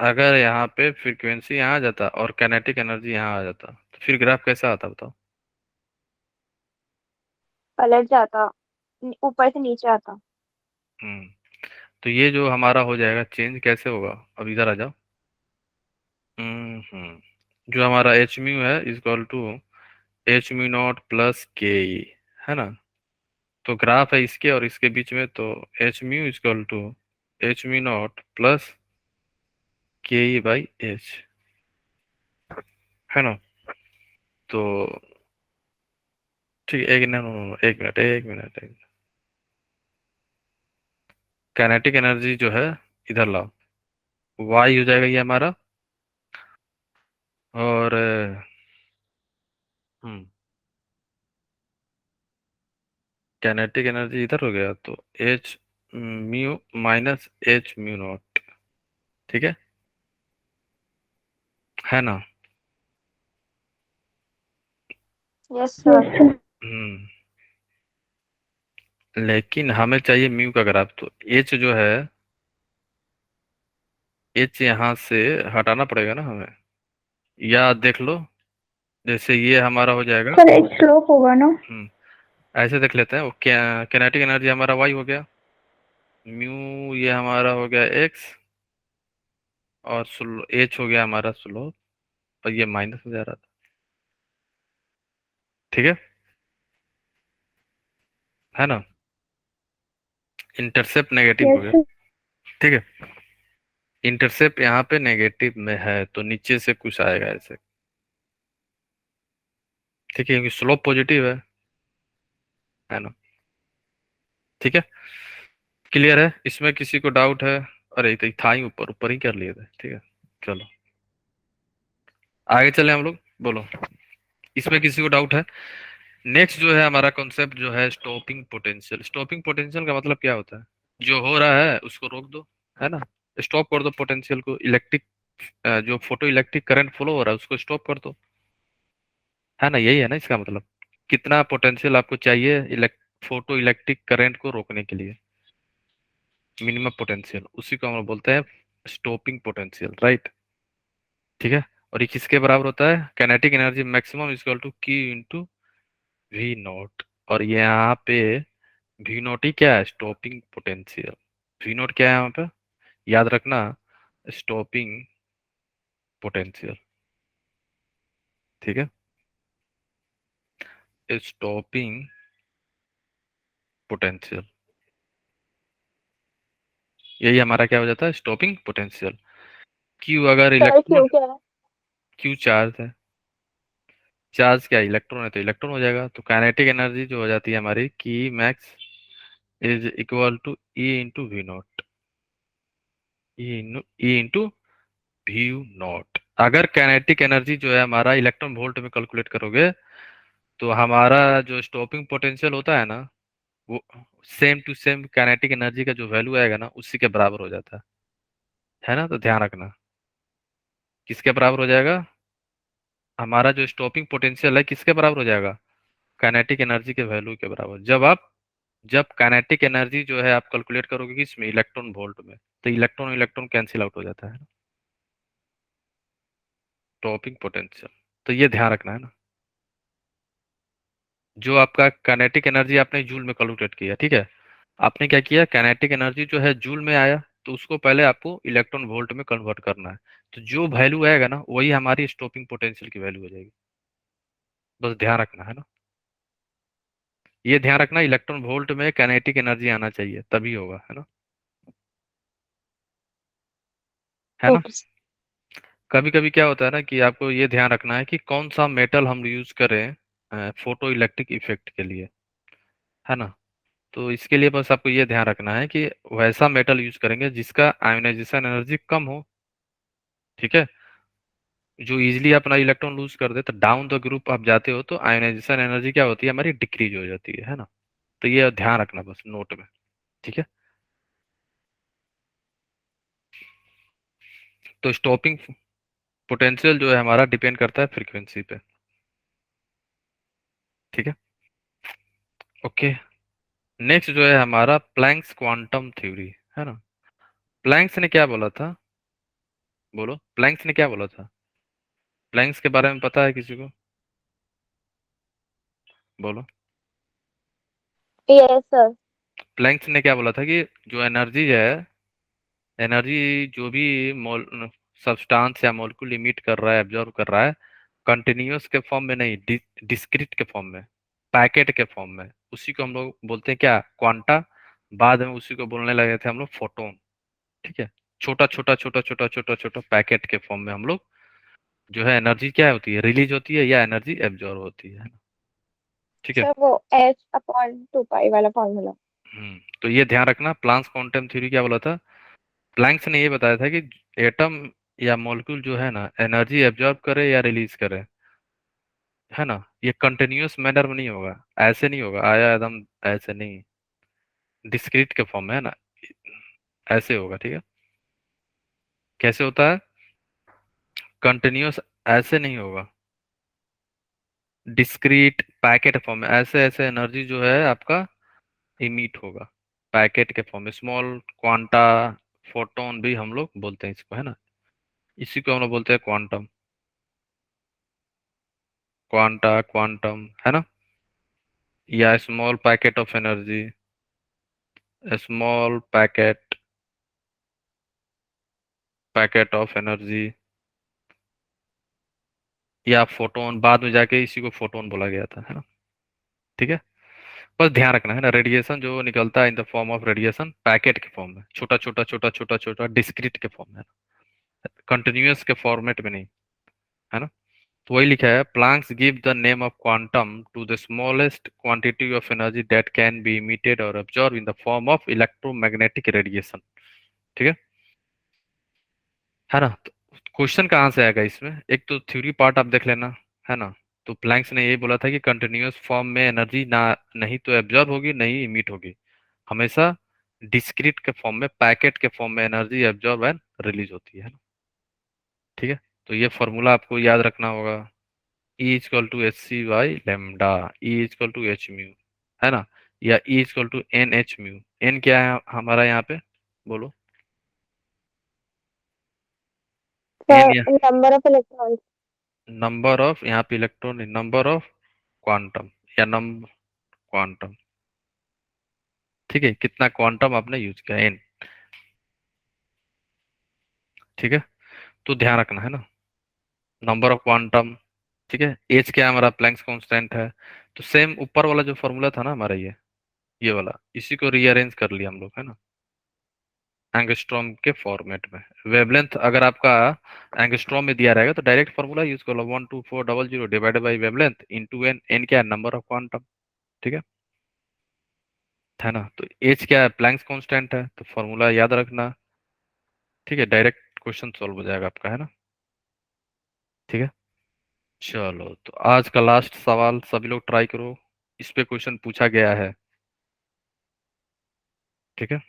अगर यहाँ पे फ्रीक्वेंसी यहाँ आ जाता और काइनेटिक एनर्जी यहाँ आ जाता, तो फिर ग्राफ कैसा आता बताओ। पलट जाता, ऊपर से नीचे आता। हम्म, तो ये जो हमारा हो जाएगा चेंज कैसे होगा, अब इधर आ जाओ। जो हमारा एच म्यू है equal to H mu not plus K E, है ना। तो ग्राफ है इसके और इसके बीच में, तो H mu equal to H mu not plus K E by H, है ना। तो ठीक है, एक नो नो नो, एक मिनट एक मिनट एक मिनट, काइनेटिक एनर्जी जो है इधर लाओ, वाई हो जाएगा ये हमारा, और हम्म काइनेटिक एनर्जी इधर हो गया, तो H mu minus H mu not. ठीक है, है ना। Yes sir. हम्म लेकिन हमें चाहिए म्यू का ग्राफ, तो एच जो है, एच यहाँ से हटाना पड़ेगा ना हमें, या देख लो, जैसे ये हमारा हो जाएगा। सर एक स्लोप होगा ना। ऐसे देख लेते हैं, वो क्या, किनेटिक एनर्जी हमारा वाई हो गया, म्यू ये हमारा हो गया एक्स, और एच हो गया हमारा स्लोप, और ये माइनस में जा रहा था। ठीक है ना, इंटरसेप्ट नेगेटिव हो यस गया। सर। ठीक है, इंटरसेप्ट यहाँ पे नेगेटिव में है, तो नीचे से कुछ आएगा ऐसे। ठीक है, क्योंकि स्लोप पॉजिटिव है ना। ठीक है, क्लियर है, इसमें किसी को डाउट है? अरे तो था ही ऊपर ऊपर ही कर लिए थे। ठीक है, चलो आगे चले हम लोग, बोलो इसमें किसी को डाउट है? नेक्स्ट जो है हमारा कॉन्सेप्ट जो है स्टॉपिंग पोटेंशियल। स्टॉपिंग पोटेंशियल का मतलब क्या होता है? जो हो रहा है उसको रोक दो, है ना, स्टॉप कर दो पोटेंशियल को। इलेक्ट्रिक जो फोटो इलेक्ट्रिक करंट फ्लो हो रहा है उसको स्टॉप कर दो, है ना, यही है ना इसका मतलब। कितना पोटेंशियल आपको चाहिए फोटो इलेक्ट्रिक करंट को रोकने के लिए? मिनिमम पोटेंशियल, उसी को हम लोग बोलते हैं स्टॉपिंग पोटेंशियल, राइट। ठीक है, और ये किसके बराबर होता है? Kinetic energy maximum equal to Q into V not. और ये यहाँ पे वी नॉट ही क्या है? Stopping potential. वी नॉट क्या है यहाँ पे, याद रखना, स्टॉपिंग पोटेंशियल। ठीक है, स्टॉपिंग पोटेंशियल, यही हमारा क्या हो जाता है? Stopping potential. क्यू अगर सर इलेक्ट्रॉन, क्यों क्या है? क्यू चार्ज है, चार्ज क्या इलेक्ट्रॉन है, तो इलेक्ट्रॉन हो जाएगा। तो काइनेटिक एनर्जी जो हो जाती है हमारी KE max is equal to E into V not, E into V not. अगर काइनेटिक एनर्जी जो है हमारा इलेक्ट्रॉन वोल्ट में कैलकुलेट करोगे, तो हमारा जो स्टॉपिंग पोटेंशियल होता है ना, वो same to same kinetic energy का जो वैल्यू आएगा ना उसी के बराबर हो जाता है ना। तो ध्यान रखना, किसके बराबर हो जाएगा? हमारा जो स्टॉपिंग पोटेंशियल है किसके बराबर हो जाएगा? काइनेटिक एनर्जी के वैल्यू के बराबर। जब काइनेटिक एनर्जी जो है आप कैलकुलेट करोगे किसमें? इलेक्ट्रॉन वोल्ट में, तो इलेक्ट्रॉन इलेक्ट्रॉन कैंसिल आउट हो जाता है ना, स्टॉपिंग पोटेंशियल। तो ये ध्यान रखना है ना, जो आपका काइनेटिक एनर्जी आपने जूल में कैलकुलेट किया, ठीक है, आपने क्या किया, काइनेटिक एनर्जी जो है जूल में आया, तो उसको पहले आपको इलेक्ट्रॉन वोल्ट में कन्वर्ट करना है। तो जो वैल्यू आएगा ना वही हमारी स्टॉपिंग पोटेंशियल की वैल्यू हो जाएगी। बस ध्यान रखना है ना, ये ध्यान रखना, इलेक्ट्रॉन वोल्ट में काइनेटिक एनर्जी आना चाहिए तभी होगा, है ना, है ना। ओके। कभी कभी क्या होता है ना कि आपको ये ध्यान रखना है कि कौन सा मेटल हम यूज करें फोटो इलेक्ट्रिक इफेक्ट के लिए, है ना। तो इसके लिए बस आपको ये ध्यान रखना है कि वैसा मेटल यूज करेंगे जिसका आयोनाइजेशन एनर्जी कम हो। ठीक है, जो इजीली अपना इलेक्ट्रॉन लूज कर दे, तो डाउन द ग्रुप आप जाते हो तो आयोनाइजेशन एनर्जी क्या होती है हमारी? डिक्रीज हो जाती है ना। तो ये ध्यान रखना बस नोट में। ठीक है, तो स्टॉपिंग पोटेंशियल जो है हमारा डिपेंड करता है फ्रीक्वेंसी पे। ठीक है, ओके। नेक्स्ट जो है हमारा प्लैंक्स क्वांटम थ्योरी, है ना। प्लैंक्स ने क्या बोला था? बोलो, प्लैंक्स ने क्या बोला था? प्लैंक्स के बारे में पता है किसी को? बोलो। Yes sir. प्लैंक्स ने क्या बोला था कि जो एनर्जी है, एनर्जी जो भी मोल सब्सटेंस या मॉलिक्यूल इमिट कर रहा है, एब्जॉर्व कर रहा है, कंटिन्यूअस के फॉर्म में नहीं, डिस्क्रीट के फॉर्म में, पैकेट के फॉर्म में, उसी को हम लोग बोलते हैं क्या? क्वांटा। बाद में उसी को बोलने लगे थे हम लोग फोटोन। ठीक है, छोटा छोटा छोटा छोटा छोटा छोटा पैकेट के फॉर्म में हम लोग जो है एनर्जी क्या होती है? रिलीज होती है या एनर्जी एब्जॉर्व होती है। ठीक है, सर वो H/2 पाई वाला फॉर्मूला। तो ये ध्यान रखना, प्लांक्स क्वांटम थ्योरी क्या बोला था? प्लैंक्स ने ये बताया था कि एटम या मॉलिक्यूल जो है ना एनर्जी एब्जॉर्ब करे या रिलीज करे, है ना, ये कंटिन्यूअस मैनर में नहीं होगा, ऐसे नहीं होगा आया एकदम, ऐसे नहीं, डिस्क्रीट के फॉर्म में, है ना, ऐसे होगा। ठीक है, कैसे होता है? कंटिन्यूअस ऐसे नहीं होगा, डिस्क्रीट पैकेट फॉर्म में ऐसे ऐसे एनर्जी जो है आपका इमिट होगा पैकेट के फॉर्म में। स्मॉल क्वांटा, फोटोन भी हम लोग बोलते हैं इसको, है ना, इसी को हम लोग बोलते हैं क्वांटम, क्वांटा, क्वांटम, है ना, या small packet of energy, small packet, packet of energy, या फोटोन, बाद में जाके इसी को फोटोन बोला गया था, है ना। ठीक है, बस ध्यान रखना है ना, रेडिएशन जो निकलता है इन the form of radiation packet के फॉर्म में, छोटा छोटा छोटा छोटा छोटा डिस्क्रीट के फॉर्म में, कंटिन्यूअस के फॉर्मेट में नहीं, है ना। तो वही लिखा है, Planck's give the name of quantum to the smallest quantity of energy that can be emitted और absorb in the form of electromagnetic radiation. ठीक है ना। तो क्वेश्चन कहाँ से आएगा इसमें, एक तो थ्योरी पार्ट आप देख लेना, है ना। तो प्लैंक्स ने यही बोला था कि कंटिन्यूअस फॉर्म में एनर्जी ना नहीं तो एब्जॉर्ब होगी नहीं इमिट होगी, हमेशा डिस्क्रीट के फॉर्म में पैकेट के फॉर्म में एनर्जी एब्जॉर्ब एंड रिलीज होती है ना। ठीक है, तो ये फॉर्मूला आपको याद रखना होगा, E equal to H C by lambda, E equal to H mu, है ना, या E equal to N H mu. N क्या है हमारा यहाँ पे, बोलो। एन या number of electrons. Number of, यहाँ पे इलेक्ट्रॉन, नंबर ऑफ क्वांटम, या नंबर क्वांटम। ठीक है, कितना क्वांटम आपने यूज किया, एन। ठीक है, तो ध्यान रखना है ना, नंबर ऑफ क्वांटम। ठीक है, एच क्या है हमारा, प्लैंक्स कांस्टेंट है। तो सेम ऊपर वाला जो फॉर्मूला था ना हमारा, ये वाला, इसी को रीअरेंज कर लिया हम लोग, है ना, एंगस्ट्रॉम के फॉर्मेट में। वेवलेंथ अगर आपका एंगस्ट्रॉम में दिया रहेगा तो डायरेक्ट फॉर्मूला यूज कर लो, 12400 divided by wavelength into N, N क्या है, नंबर ऑफ क्वांटम। ठीक है ना। तो एच क्या है, प्लैंक्स कांस्टेंट है, तो फॉर्मूला याद रखना। ठीक है, डायरेक्ट क्वेश्चन सॉल्व हो जाएगा आपका, है ना। ठीक है, चलो तो आज का लास्ट सवाल सभी लोग ट्राई करो, इस पे क्वेश्चन पूछा गया है। ठीक है,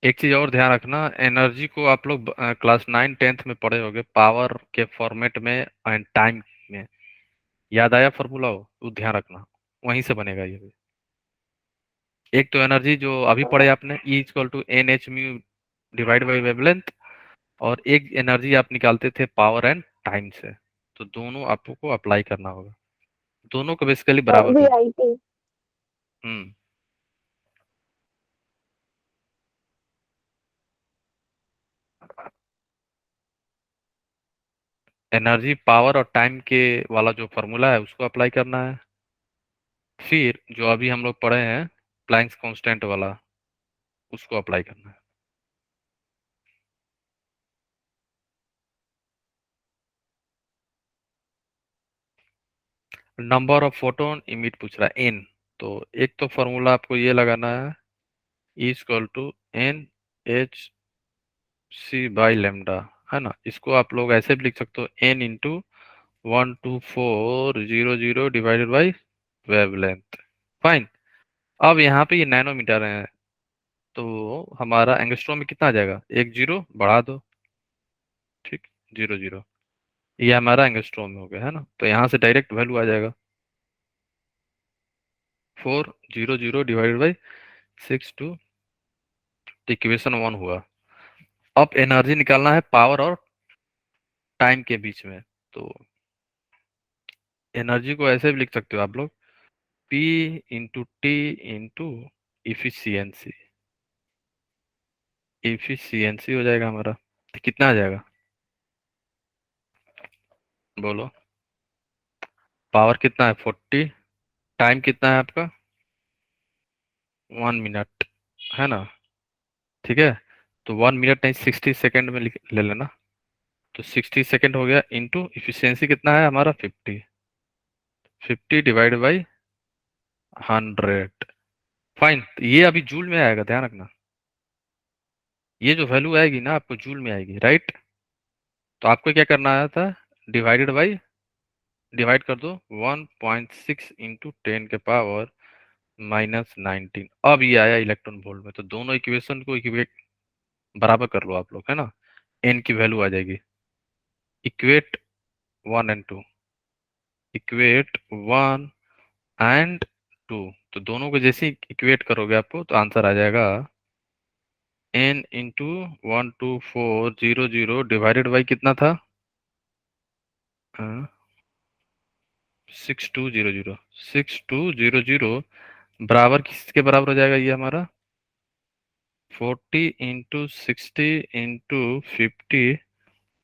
एक चीज और ध्यान रखना, एनर्जी को आप लोग क्लास 9 10th में पढ़े होंगे, पावर के फॉर्मेट में एंड टाइम में। याद आया फॉर्मूला हो, तो ध्यान रखना, वहीं से बनेगा ये भी। एक तो एनर्जी जो अभी पढ़े आपने, E equal to N H mu divide by wavelength, और एक एनर्जी आप निकालते थे पावर एंड टाइम से। तो दोनों आपको अप्लाई करना होगा, दोनों को बेसिकली बराबर वी होगा। I T. Hmm, energy power और टाइम के वाला जो फॉर्मूला है उसको अप्लाई करना है, फिर जो अभी हम लोग पढ़े हैं प्लैंक्स कांस्टेंट वाला, उसको अप्लाई करना है। नंबर ऑफ फोटोन इमिट पूछ रहा है, एन। तो एक तो फॉर्मूला आपको ये लगाना है, equal to N H C by lambda, है ना। इसको आप लोग ऐसे भी लिख सकते हो, N into 12400 divided by wavelength. Fine, अब यहाँ पे ये नैनोमीटर है, तो हमारा एंगस्ट्रॉम में कितना आ जाएगा, एक जीरो बढ़ा दो, ठीक, 00, ये हमारा एंगस्ट्रॉम में हो गया, है ना। तो यहाँ से डायरेक्ट वैल्यू आ जाएगा 400 डिवाइडेड बाई 62, इक्वेशन 1 हुआ। अब एनर्जी निकालना है पावर और टाइम के बीच में, तो एनर्जी को ऐसे भी लिख सकते हो आप लोग, P into T into efficiency, efficiency हो जाएगा हमारा। तो कितना आ जाएगा, बोलो। पावर कितना है 40, टाइम कितना है आपका 1 मिनट, है ना। ठीक है, तो 1 मिनट नहीं 60 सेकेंड में ले लेना, तो 60 सेकेंड हो गया, इंटू इफिशियंसी कितना है हमारा 50, 50 डिवाइड बाई 100। फाइन, ये अभी जूल में आएगा, ध्यान रखना, ये जो वैल्यू आएगी ना आपको जूल में आएगी, राइट। तो आपको क्या करना आया था, डिवाइडेड बाई, डिवाइड कर दो 1.6 इंटू 10 के पावर -19। अब ये आया इलेक्ट्रॉन वोल्ट में, तो दोनों इक्वेशन को इक्वेट बराबर कर लो आप लोग, है ना। एन की वैल्यू आ जाएगी, इक्वेट 1 एंड 2, इक्वेट 1 एंड 2, तो दोनों को जैसे इक्वेट करोगे आपको तो आंसर आ जाएगा n इंटू 12400 डिवाइडेड बाई कितना था, 6200 बराबर किसके बराबर हो जाएगा ये हमारा 40 into 60 into 50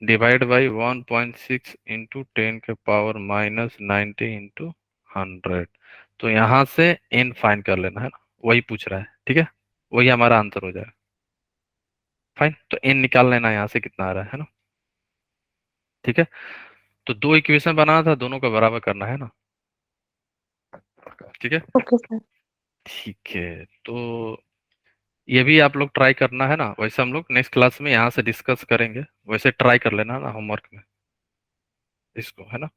divide by 1.6 into 10 के पावर -90 इंटू 100। तो यहाँ से n फाइंड कर लेना है ना, वही पूछ रहा है, ठीक है, वही हमारा आंसर हो जाएगा। फाइन, तो n निकाल लेना यहाँ से कितना आ रहा है ना, ठीक है। तो दो इक्वेशन बनाना था, दोनों का बराबर करना है ना, ठीक है। Okay sir. ठीक है, तो ये भी आप लोग ट्राई करना है ना, वैसे हम लोग नेक्स्ट क्लास में यहाँ से डिस्कस करेंगे, वैसे ट्राई कर लेना ना होमवर्क में इसको, है ना।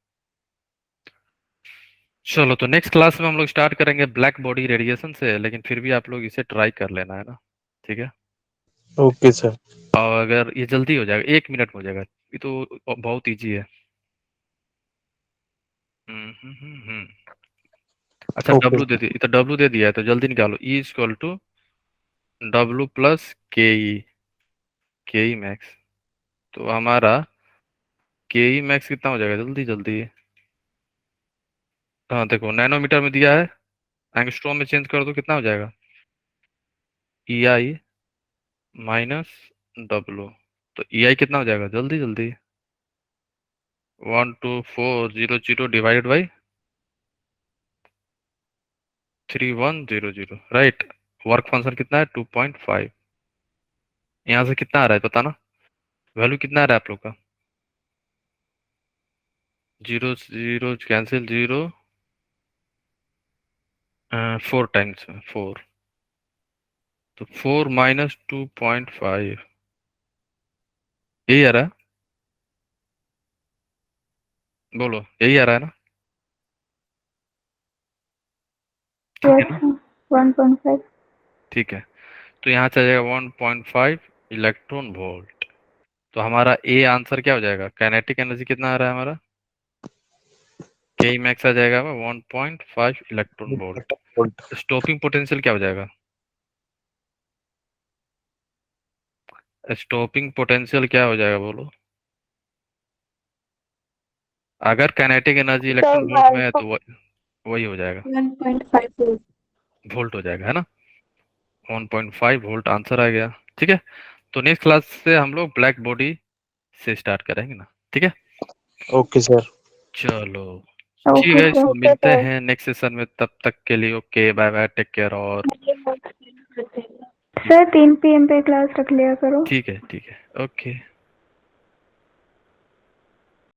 चलो, तो नेक्स्ट क्लास में हम लोग स्टार्ट करेंगे ब्लैक बॉडी रेडिएशन से, लेकिन फिर भी आप लोग इसे ट्राई कर लेना है ना, ठीक है। Okay sir. और अगर ये जल्दी हो जाएगा, 1 मिनट में हो जाएगा, ये तो बहुत इजी है। अच्छा, ओके डब्लू दे दिया, तो डब्लू दे दिया है, तो जल्दी निकालो, E equal to W plus K E max. तो हमारा के ई मैक्स कितना हो जाएगा, जल्दी जल्दी। हाँ देखो, नैनोमीटर में दिया है, एंगस्ट्रॉम में चेंज कर दो, कितना हो जाएगा, ई आई माइनस डब्लू। तो ई आई कितना हो जाएगा, जल्दी जल्दी, 12400 divided by 3100, right. Work function कितना है, 2.5। यहाँ से कितना आ रहा है बताना, वैल्यू कितना आ रहा है आप लोग का, 0 0 कैंसिल, 0 4 टाइम्स 4, तो 4 माइनस 2.5, यही आ रहा है, बोलो यही आ रहा है ना, ठीक है ना। 1.5। ठीक है, तो यहाँ चल जाएगा 1.5 इलेक्ट्रॉन वोल्ट। तो हमारा ए आंसर क्या हो जाएगा, काइनेटिक एनर्जी कितना आ रहा है हमारा, के मैक्स आ जाएगा 1.5 इलेक्ट्रॉन वोल्ट। स्टॉपिंग पोटेंशियल क्या हो जाएगा, स्टॉपिंग पोटेंशियल क्या हो जाएगा बोलो, अगर काइनेटिक एनर्जी इलेक्ट्रॉन वोल्ट में है तो वही हो जाएगा, 1.5 वोल्ट हो जाएगा, है ना। 1.5 वोल्ट आंसर आ गया, ठीक है। तो नेक्स्ट क्लास से हम लोग ब्लैक बॉडी से स्टार्ट करेंगे ना, ठीक है। Okay sir. चलो ठीक है, इसको मिलते हैं नेक्स्ट सेशन में, तब तक के लिए okay, bye bye, take care. और सर 3 PM पे क्लास रख लिया करो। ठीक है, ठीक है, ओके।